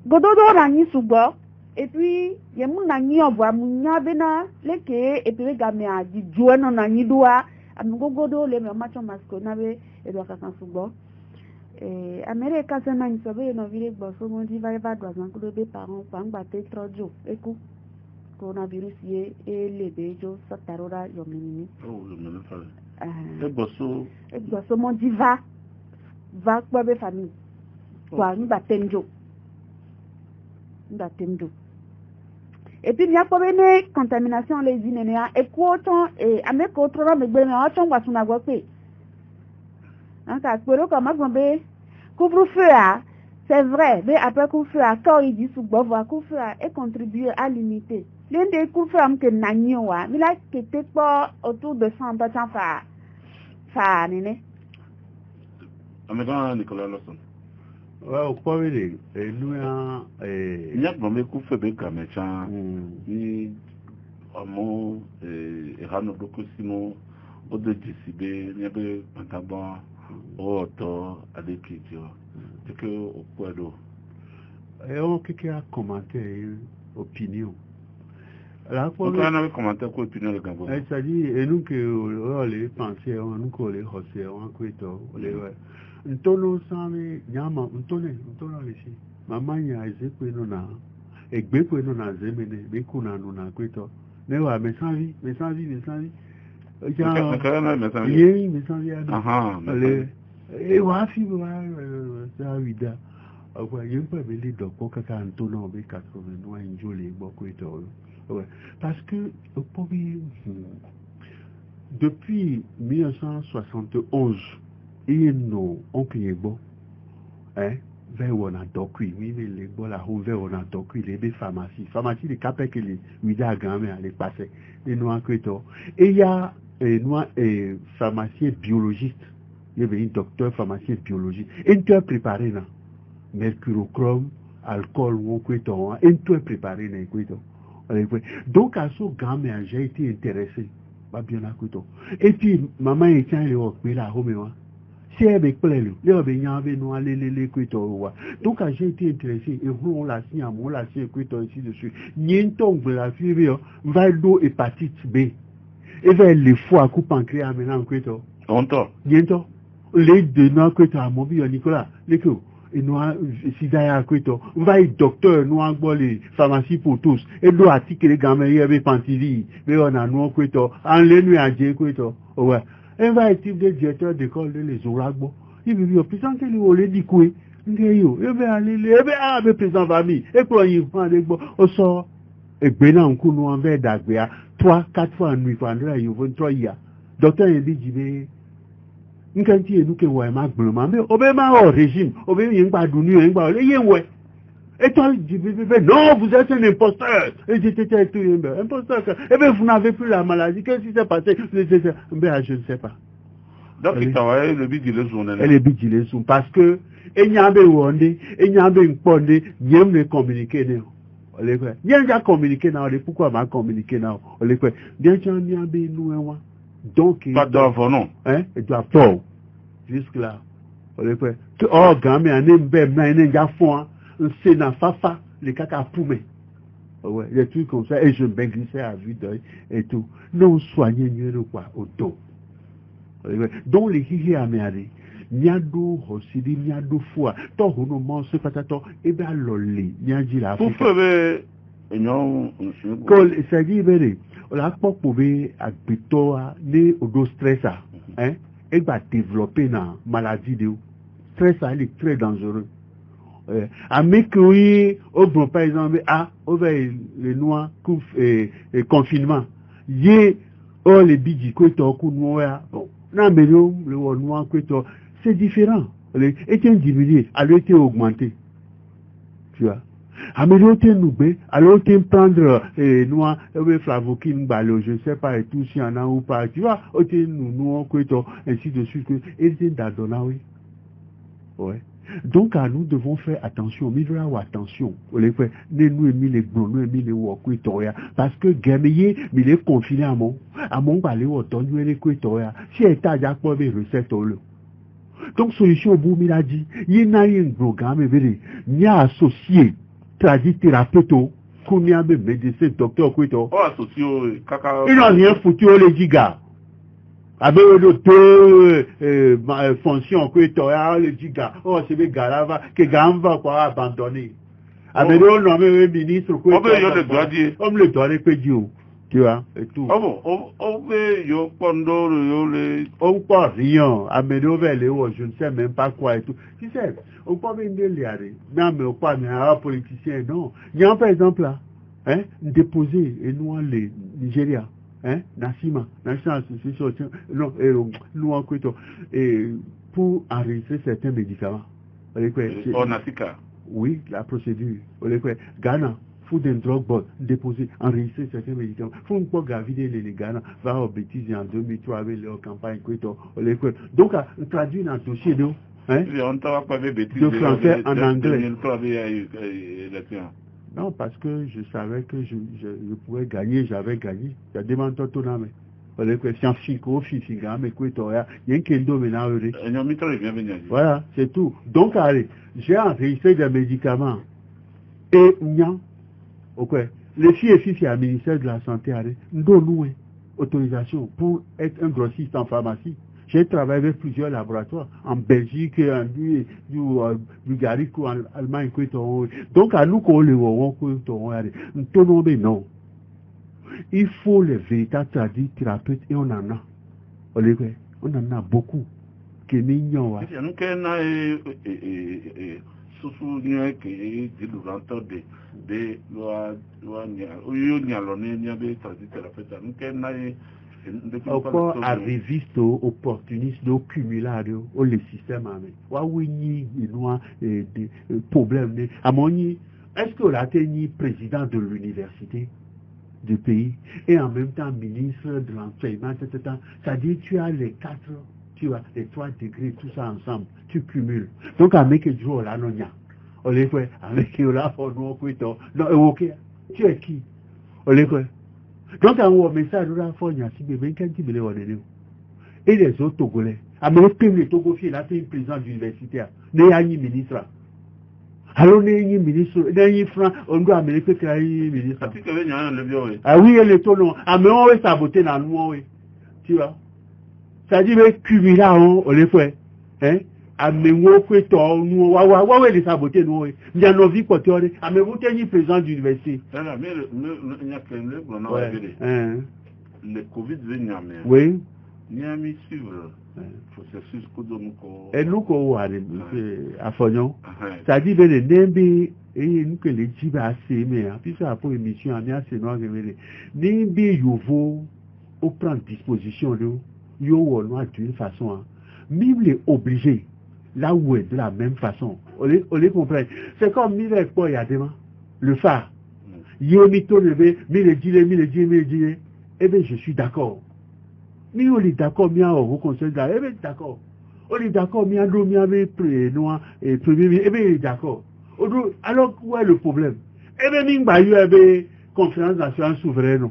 Gododo n'a ni souba. Et puis, il y a mon ami en voix, mon yabena, les quais, et puis les gamins, du joueur non a ni doigt, à mon gogo, les matchs masques, n'avait, et doit faire un sous-bord. Et Amérique, quand on a une soirée, on a vu les boss, on dit, va y avoir un coup de parents, pas un battre trop jours, et coup, coronavirus, et les béjos, ça tarora, yomini. Oh, je me le fais. Et bosso, mon dit, va, quoi, mes familles. Quoi, nous battons. et puis il y a pas une contamination les innéa et quoi autant et avec autre mais ben autant va son avoir fait hein ça peut comme agombe couvre-feu c'est vrai mais après couvre-feu quand il dit sous bois couvre-feu et contribuer à limiter l'un des couvre-feu que nanyo wa mais là qui était pas autour de 100 temps fa nene Américain Nicolas Lawson. Ouais, au point de nous il y a bon mais couvre-feu ben gaméchan ni amo rano doko sino o de disibe ni be pantabon o to adekijo de que o puedo on qui a commenté opinion la quoi on a commenté quoi opinion le Gabon ça dit et nous que les penser on nous que les hosser on kwito les ntono sami nyama ntone lesi mama nya ezekwe no na egbekwe no na zemene bekuna no na kwito newa mesanvi ja mesanvi aha le e wa fi wa sa vida akwa yempa beli dopo kaka ntono be 80 njole gbo kwito parce que depuis 1971 et non on qui est bon vers on a docui oui mais les bon la on vers on a docui les pharmacie les capes que les vida grand-mère aller passer les noirs que toi et il y a noir et pharmacien biologiste il y avait un docteur pharmacien biologiste et tu as préparé là mercurochrome alcool ou quoi toi et tu as préparé là quoi toi donc à ce grand-mère j'ai été intéressé pas bien là quoi toi et puis maman et tiens les autres mais là homme c'est avec plaisir les bényabe nous aller les kwito donc j'ai été intéressé et on la signé à mon la signé kwito ici dessus nientong la fièvre va do hépatite B et vers les foie coupe pancréas maintenant kwito onto niento les de nous kwito à mon bio Nicolas les que et nous sida ya kwito va docteur nous en les pharmacie pour tous et do article les gamins y avait pantili mais on a nous kwito en les nuit à Dieu kwito ouais et va être type de directeur d'école de les Oragbo. Il veut présenter les olé di koué. Ngeyo, il veut aller le président famille. Et pour y prendre des bon, au sort et bena on nous en vers d'agréa 3-4 fois en nuit pendant il 23 ya. Docteur il dit jibe. Nkanti nous que ouais ma gloma mais obéma au régime, obé yin pas dunu yin pas le yin ouais. Et toi, non, vous êtes un imposteur. Et j'étais tout imposteur. Et bien, vous n'avez plus la maladie. Qu'est-ce qui s'est passé? Ben, je ne sais pas. Donc, il travaille le but de l'eau. Et le but de l'eau. Parce que, il y a un wonde, il y a un ponde, il y a un communiqué. Il y a un communiqué. Pourquoi m'a communiqué? Bien sûr, il y a un nous. Donc, pas d'enfant, non. Hein? Il doit pas. Jusque-là. Oh, gamin, un imbécile, un gafon. C'est dans Fafa, les caca poumés. Ouais, des trucs comme ça, et je me glissais à vue d'œil et tout. Non, soignez mieux quoi, au dos. Donc, les hihis amérés, niado, hosidi, niado foie, ton honomon, ce pataton, et bien, loli, niadi la pour faire, non, ça dit, béré, la pop pouvait habiter, né au dos stressa, hein, et va développer une maladie de stress, elle est très dangereux. À Mekouy, au bon par exemple, le noir confinement. Yé, les bidji kweto kunwa, non mais le noir kweto, c'est différent. Était diminué, alors était augmenté. Tu vois. Améliorer nous alors tu prendre noir, flavoquine, balo, je sais pas, et tout, si y en a ou pas, tu vois, nous, noir kweto, ainsi de suite, et c'est d'adona, oui. Ouais. Donc, nous devons faire attention, attention. Nous mis les blonds, nous mis les ouakwitoria. Parce que Gameye, il est confiné à mon balai au temps, nous les kwitoria. Si elle t'a déjà pas des recettes au lieu. Donc, solution au bout, il a dit, il y a un programme, il y a associé, traduit thérapeute, qu'on y a des médecins, docteur kwito. Oh, associé, caca. Il n'a rien foutu au légiga. Avec deux fonctions que tu as le giga, oh c'est des gars que Gamba quoi abandonner. Avec le nom de ministre que on le doit les pédios, tu vois et tout. Ah bon, on veut yo pendant le on pas rien, avec le je ne sais même pas quoi et tout. Tu sais, on peut venir les aller, même pas un politicien non. Il y a par exemple là, hein, déposer et nous les Nigeria, hein, Nassima, National Association, non, nous en Kweto, et pour enregistrer certains médicaments. Natika. Oui, la procédure. Ghana, Food and Drug Board, déposer, enregistrer certains médicaments. Faut pas gavider les Ghana, va aux bêtises en 2003 avec leur campagne Kweto. Donc, traduire dans le dossier de. Hein? De français en anglais. Non, parce que je savais que je pouvais gagner, j'avais gagné. J'ai demandé tout le monde. Voilà, c'est tout. Donc, allez, j'ai enregistré des médicaments. Et, les filles et filles, c'est au ministère de la Santé, nous donnons autorisation pour être un grossiste en pharmacie. J'ai travaillé avec plusieurs laboratoires en Belgique, en Bulgarie, en Allemagne. Donc, à nous, qu'on les voit, non. Il faut les véritables thérapeutes et on en a. On en a beaucoup. Que nous encore arriviste opportuniste au cumulario au le système amé wa oui des problèmes à mon est-ce que la tenu président de l'université du pays et en même temps ministre de l'enseignement etc. Ça dit tu as les 4 tu as les 3 degrés tout ça ensemble tu cumules donc avec du là non ya on les fait avec là pour nous non OK tu es qui on les fait. Donc, on message de la Fogne, et les autres Togolais. À mon les Togofiers, là, c'est un président universitaire. N'est ministre. Alors, n'est ministre, n'est franc, on doit américain qui a ministre. Ah oui, elle est tout long. Ah, mais on va saboter dans nous, oui. Tu vois? Ça dit, mais cumuler, on les fait. Hein? Ah, mais on peut nous, ouais, les saboter, nous, oui. Il y a nos vies, quoi, tu vois. Ah, mais vous tenez président d'université. Le Covid vient, oui. Niami suivre processus Kodomoko. Et nous, quoi, à Fognon. Ça dit, mais les Nembi, et nous, que les Djiba, c'est, mais, puis ça, pour émission, on a assez noir, Nembi, Yovo, on prend disposition, nous, yo, d'une façon, même les obligés. Là où est de la même façon. On les comprend. C'est comme Mirek Poyadema, le phare. Yémito levé, mille dit. Eh bien, je suis d'accord. Mais on est d'accord, bien au conseil là. Eh bien, d'accord. On est d'accord, bien l'eau, bien avec noir et premier. Eh bien, il est d'accord. Alors, où est le problème? Eh bien, il y a une conférence nationale souveraine.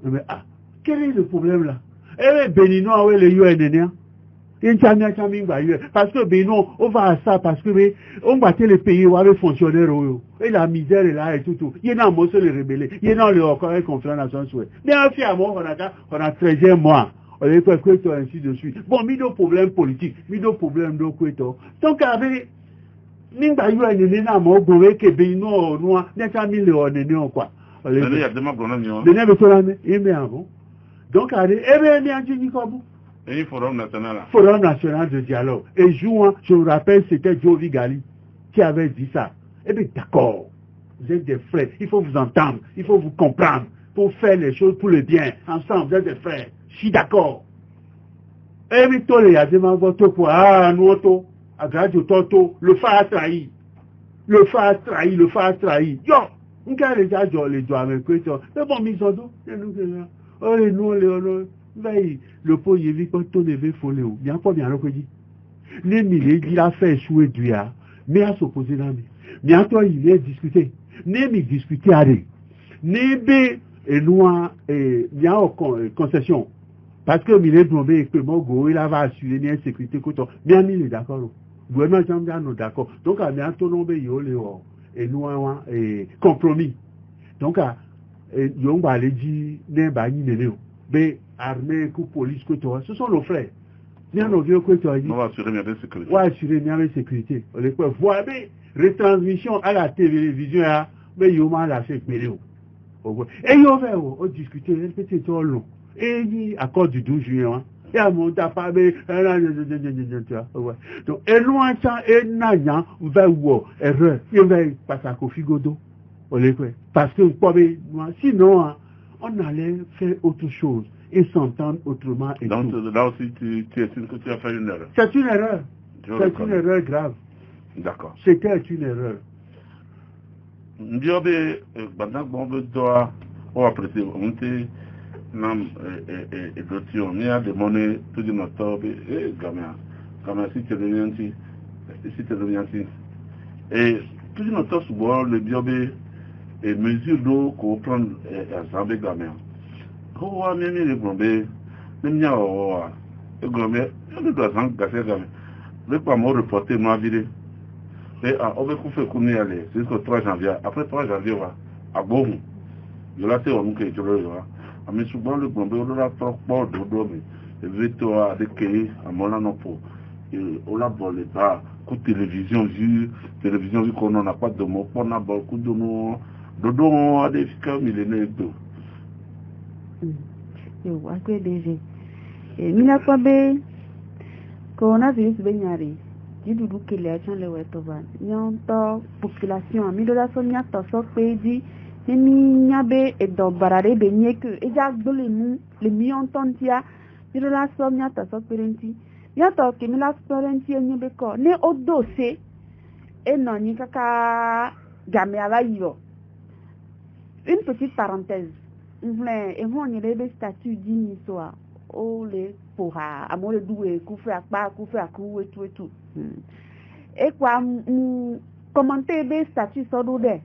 Eh bien, quel est le problème là? Eh bien, Béninois, où est le UNNA? Parce que Bénin, on va à ça parce que on battait les pays où les fonctionnaires et la misère est là et tout. Il y a un mot sur les rebelles, il y a un encore un conflit national souhait. Bien fièrement, on a 13e mois. On est quoi ainsi de suite. Bon, mis nos problèmes politiques, mis nos problèmes de quoi. Donc avec Nimba yu ene na mo gbowe ke be inu onua neta mi le onene okwa. Il y a des gens qui ont de nebe to la me eme avant. Donc allez ebe mi anji ni ko bu. un forum national. Forum national de dialogue. Et jouant, je me rappelle, c'était Joe Vigali qui avait dit ça. Eh bien, d'accord. Vous êtes des frères. Il faut vous entendre. Il faut vous comprendre. Pour faire les choses pour le bien. Ensemble, vous êtes des frères. Je suis d'accord. Et puis, toi, il y a des gens qui ont nous, à grâce au toto, le phare a trahi. Le phare a trahi, le phare a trahi. Yo! On a les gens, les doigts avec eux. Mais bon, mis en dos. Oh, les nous, les le pot y vit quand on devait foler ou bien pas bien le dit les milliers il a fait échouer du ya mais à s'opposer là mais toi il est discuté ne mi discuter allez ne be et noir et bien en concession parce que il est tombé que mon go il va assurer une sécurité coton bien il est d'accord gouvernement jambe nous d'accord donc à bien tombé yo le et noir et compromis donc à yo va aller dire ne ba ni ne mais armée, coup, police, que toi, ce sont nos frères. Bien nos vieux que toi. On va assurer bien la sécurité. Ouais, assurer bien la sécurité. On les peut voir, mais retransmission à la télévision, mais il y a la sécurité. Et il y a on discutait, c'était tout long. Et il accord du 12 juin, et à mon tapage, donc, et loin ça, et n'ayant, va où, erreur, il va passer à Kofi Godo. Parce que sinon, on allait faire autre chose et s'entendre autrement. Et donc là aussi, tu estimes que tu as fait une erreur. C'est une erreur. C'est une erreur grave. D'accord. C'était une erreur. Ndiobe, pendant qu'on veut doit, on apprécie, on te, nam, et d'autres, on y a demandé tout de notre tobe, et gamin, si tu reviens ici, et tout de notre souvent, le biobe, et mesure d'eau qu'on prend, à Zambé gamin. Qu'on va même les gombe, même n'y a pas, et gombe, il y a des gens qui gassent gamin. Le pas moi reporter ma vie. Et on va faire comme y aller jusqu'au 3 janvier. Après 3 janvier, à Bohou. Je l'ai fait au Mouké, je l'ai fait. Mais souvent, le Gombe, on a trop peur de dormir. Et vite, à des quais, à mon anon pour. On a volé pas. Coup de télévision, vu qu'on n'a pas de mots. On a beaucoup de mots. Dodo, on a des filles millénaires d'eau. Je vois que déjà. Et Mina Kwabe, coronavirus, Benyari. Didudu keleation le wetovan nyonto population mi do la so nya to so peji ni nyabe e do barare be nyeke e ja dole mu le mi ontontia mi do la so nya to so parenti ya to ke mi la parenti nyebe ko ne odose e no ni kaka game ava yo. Une petite parenthèse vle e ho ni le statut di ni soa o le poha amore doué kufe akpa kufe aku etu et quoi commenter be statut so do de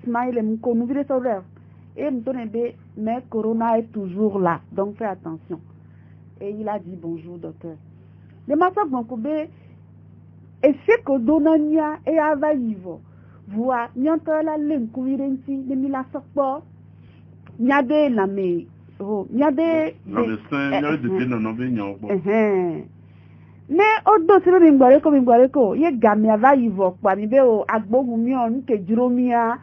smile ko nous vire so de et me donne be mais corona est toujours là donc fais attention. Et il a dit bonjour docteur de ma so bon ko be et c'est que donania et avaivo voix nyonto la len ku virenti de mi la sokpo nyade na me. Oh, il y a des ne odo sero bingwareko ye gamia va yivo kwa mi be o agbogun mi on ke juro mi a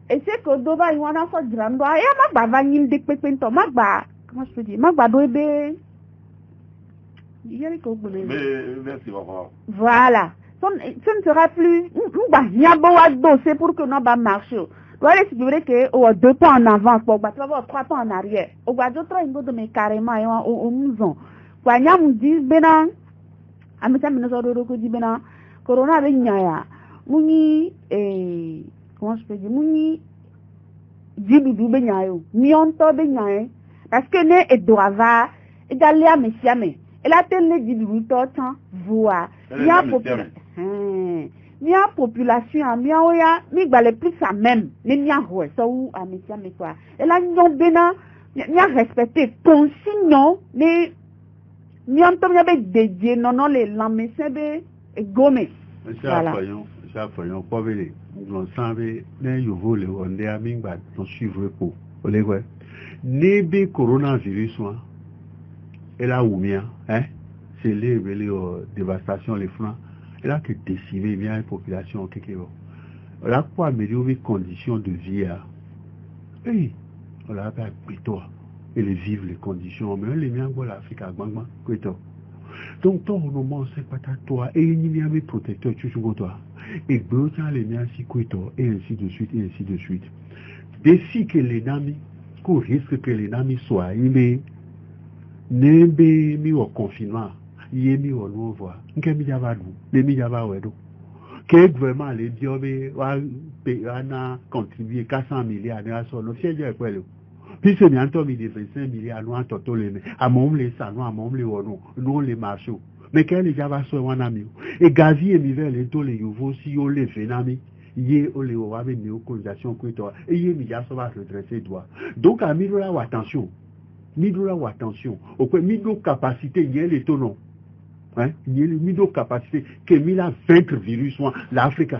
e se ko do ba iwan na so jirando ya magba va yin de pepe nto magba comment je peux dire magba do ebe yeri ko gbole voilà ce ne sera plus ngba nyabo wa do c'est pour que no ba marcher. Voilà, c'est vrai que au 2 pas en avant, pour battre 3 pas en arrière. Au bas d'autres, il faut me carrément au maison. Quand y a me dit bena, à me semble nous autres que dit bena, corona avec nyaya, muni comment je peux dire, muni dibidu benyayo, mionto benyaye, parce que ne et doava, et d'aller à messiame, et la télé dibidu tout temps voix, il y a mia population mia oya mi gbale plus à même ni mia ho so ou a mesia me quoi et là nyon bena mia respecter consigne ni mi on to mia be dédié non les lamese be gome voilà ça fayon ko vele on sambe ne yovo le onde ami gba ton suivre ko o le gwe ni bi coronavirus wa et là où mia c'est les dévastation les flancs. Et là que décimer bien une population quelque chose. Là pour améliorer les conditions de vie. Oui, on l'a fait plutôt et les vivre les conditions. Mais les miens pour l'Afrique à Bangma, plutôt. Donc ton moment c'est pas toi et il n'y a pas de protecteur toujours toi. Et bien les miens si plutôt et ainsi de suite et ainsi de suite. Défi que les amis, qu'on risque que les amis soient mais n'aimez mis au confinement. Yemi au nouveau nkemi javadu les mi javawedo que vraiment les diobe wa ana contribuer 400 milliards à son officiel kwelo puis c'est bientôt mi 25 milliards nous en toto les à mon les salons à mon les wono nous les marchés mais quand les java so wana mi et gazi et mi vers les to les nouveaux si on les phénomènes yé o le wa be néocolisation kwito et yé mi ja so va redresser doigt donc à mi là attention au quoi mi do capacité yé les tonos. Hein, il y a une capacité que mis la vaincre virus l'Afrique.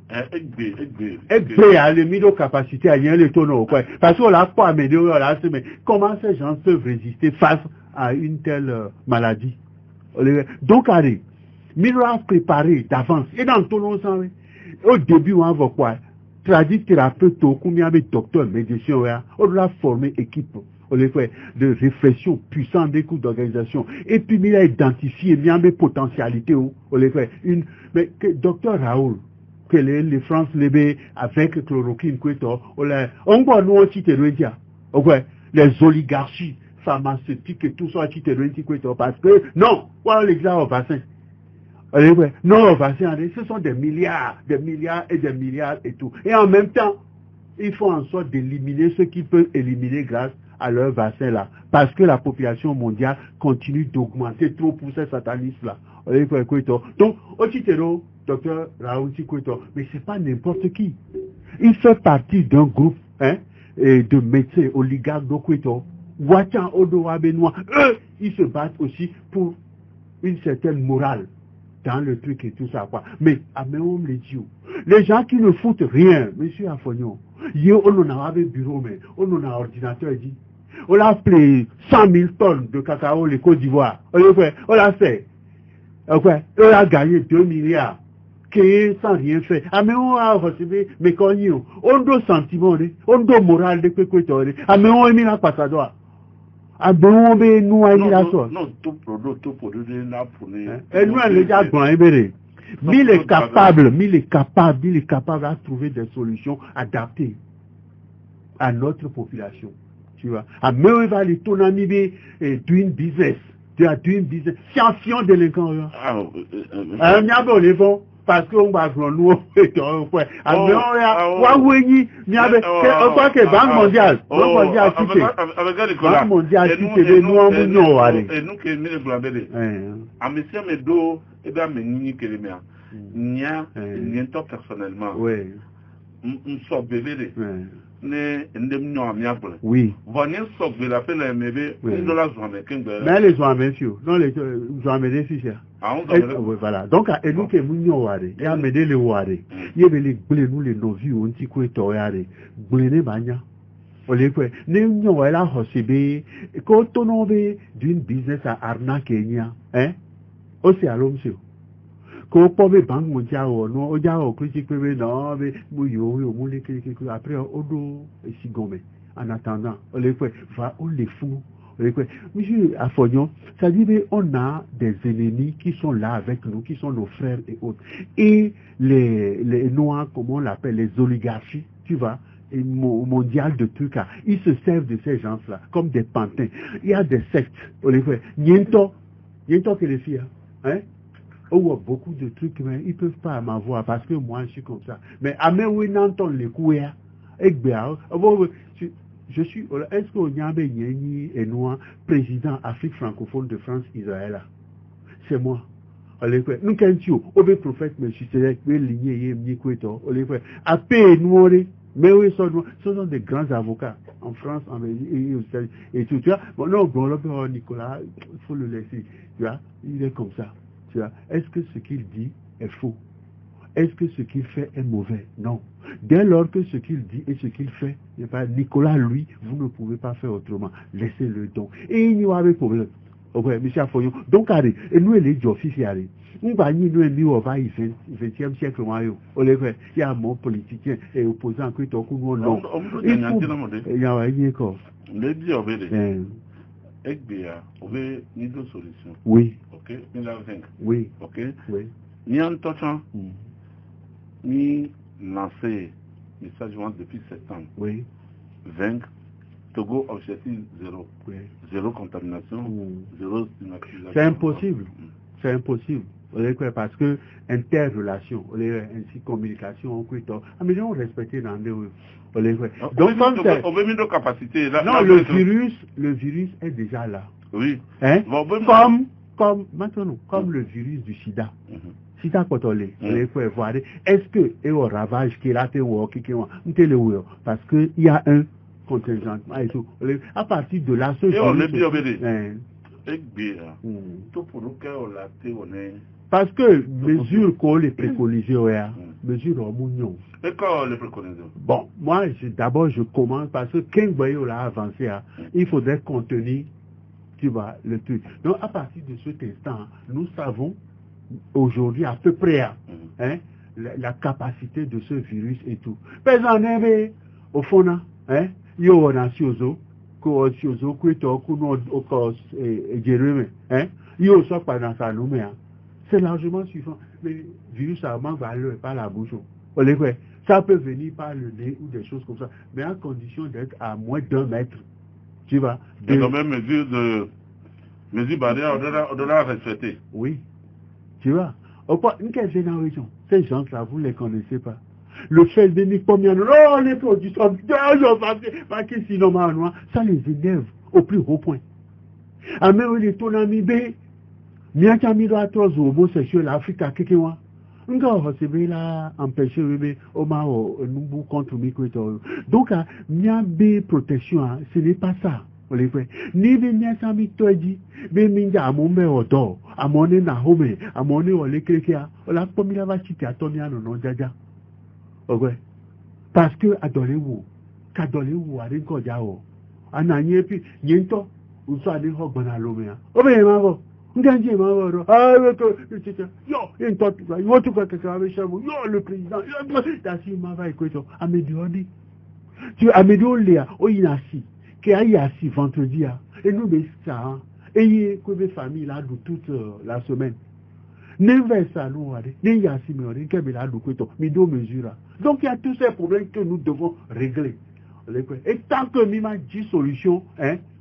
Le mis capacité à y aller tonneau quoi. Parce qu'on l'a pas amélioré là, mais comment ces gens peuvent résister face à une telle maladie? Donc allez, mis la préparé d'avance et dans ton nom au début on va quoi? Traduit thérapeute ou combien de docteurs médecins on doit former équipe. On les fait de réflexion puissante des coûts d'organisation. Et puis, il a identifié bien mes potentialités. On les fait mais docteur Raoul, que les France les avec chloroquine on voit nous aussi les oligarchies pharmaceutiques et tout ça qui parce que non voilà l'exemple au vaccin. Non, ce sont des milliards et des milliards et tout. Et en même temps, il faut en sorte d'éliminer ce qui peut éliminer grâce à leur vaccin là. Parce que la population mondiale continue d'augmenter trop pour ces satanistes là. Donc, Ochitero, docteur Raoul Chikwito, mais c'est pas n'importe qui. Il fait partie d'un groupe de médecins oligarques d'Okwito. Wachan Odowa Benoît, eux, ils se battent aussi pour une certaine morale dans le truc et tout ça, quoi. Mais, les gens qui ne foutent rien, monsieur Afognon, on a un bureau, mais on a un ordinateur, dit, on a appelé 100 000 tonnes de cacao, les Côte d'Ivoire. On l'a fait. On a gagné 2 milliards. Qui sans rien faire. Mais on a reçu, mais quand on doit sentiment, on doit morale de quoi, mais on a mis la passadoire. Non, tout produit, et nous, les gens, il est capable à trouver des solutions adaptées à notre population. Tu vois. Mais il va aller tourner doing business. Tu as doing business. Science délinquant. Parce qu'on va prendre nous Banque mondiale personnellement oui. Mais les gens non les voilà. Donc, et nous qui nous il y a m'aider les ware. Il y a les nous les novices, on t'y quoi toyare. Blé banya. On les quoi. Nous voilà hosibé. Quand on d'une business à Arna Kenya, aussi à l'homme sur. Quand on peut banque mondiale, non, on a critique non, mais après on doit ici gommer. En attendant, on les quoi, on les fout. Monsieur Afognon, ça dit qu'on a des ennemis qui sont là avec nous, qui sont nos frères et autres. Et les noirs, comment on l'appelle, les oligarchies, tu vois, et mondiales de trucs là, ils se servent de ces gens-là comme des pantins. Il y a des sectes, on les fait. Niento que les filles, on a beaucoup de trucs, mais ils ne peuvent pas m'avoir parce que moi je suis comme ça. Mais à mes oui, n'entend les couilles, je suis, est-ce qu'on y a un noir président Afrique francophone de France, Israël? C'est moi. Nous, quand tu es prophète, mais je suis ligné, à paix, noir, mais oui, ce sont des grands avocats en France, en et tout. Tu vois, bon, non, Nicolas, il faut le laisser. Tu vois, il est comme ça. Tu vois, est-ce que ce qu'il dit est faux? Est-ce que ce qu'il fait est mauvais? Non. Dès lors que ce qu'il dit et ce qu'il fait, Nicolas, lui, vous ne pouvez pas faire autrement. Laissez-le donc. Et il n'y aura pas de problème. Monsieur Afognon. Donc, et nous, les officiers, nous, nous, 20e siècle, il y a mon politicien et opposant qui est au coup, non. Il y a un corps. Ni deux solutions. Oui. Ok, oui. Ok. Oui. Ni un temps, ni lancé message depuis septembre. Oui. Vaincre. Togo, objectif zéro. Oui. Zéro contamination, zéro stigmatisation. C'est impossible. C'est impossible. Parce que interrelation, ainsi communication, mais on respecte dans les donc on veut une capacité. Non, le virus est déjà là. Oui. Comme maintenant, comme le virus du sida. Sida potolé, est-ce que et au ravage qui est là, parce que il y a un contingent et tout. À partir de là, ce parce que mesure qu'on les préconise, mesure au mounion. Et quand les préconise? Bon, moi, d'abord, je commence parce que quand on l'a avancé, il faudrait contenir, tu vois, le truc. Donc, à partir de cet instant, nous savons aujourd'hui à peu près la capacité de ce virus et tout. Mais en est, au fond, il y a un siozo, c'est largement suffisant. Mais le virus, ça manque valeur par la bouche. Ça peut venir par le nez ou des choses comme ça, mais à condition d'être à moins d'1 mètre. Tu vois. Il y a quand même mesure barrière, on doit respecter. Oui. Tu vois. Une génération, ces gens-là, vous ne les connaissez pas. Le fait de dire combien les produits sont ça les énerve au plus haut point. À même les tonami B, Miakami doit être homosexuel, l'Afrique a quelque chose. Nous avons empêché nous contre micro. Donc, Miabe protection, ce n'est pas ça. Ni bien sami toji be minja amombe odo amone na home amone ole krekia ola pomila va chiti atomi ano no jaja ogwe parce que adolewu kadolewu ari ko jawo ananye pi yento uso ade ho gbona lomia obe ma go nganji ma go ro yo ento yo tu ka ka be shabu yo le président yo dasi ma va ikoto amediodi tu amediolia oyinasi qui a eu assis vendredi, et nous, ça, et que famille là, toute la semaine. Donc, il y a tous ces problèmes que nous devons régler. Et tant que nous avons 10 solutions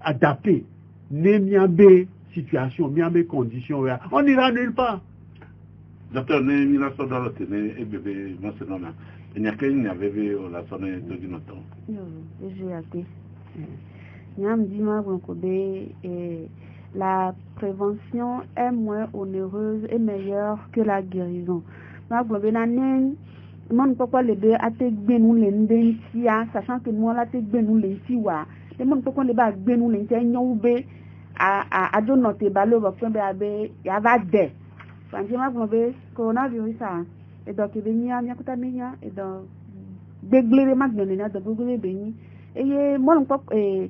adaptées, Miambe situation, Miambe conditions, on n'ira nulle part. Docteur, nous avons dans le tenue et bébé, moi c'est normal. Il n'y a qu'un qui avait vu la sonne de notre temps. J'ai hâte. La prévention est moins onéreuse et meilleure que la guérison. Sachant que nous la et moi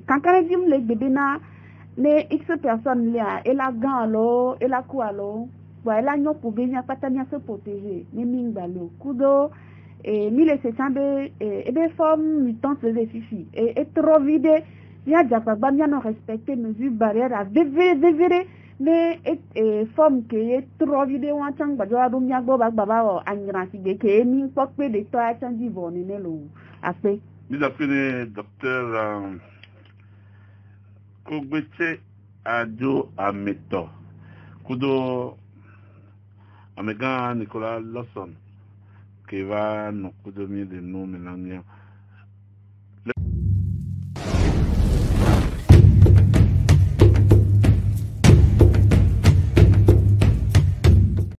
quand dit les bébés na les x personnes là et la galo et la quoi lo voilà nous pour bien pas se protéger ni mingalo kudo et 1700 et des formes mutantes de fifi et trop vide il y a déjà pas bien non respecter mesures barrières à dévirer mais forme qui est trop vide ou en tant que doit rumia go baba angrasi que ni pok pe de toi changi voni ne lo après. Nous appelons docteur Kogbeche Adjo Ameto. Kudo Amegan Nicolas Lawson qui va nous donner des noms maintenant.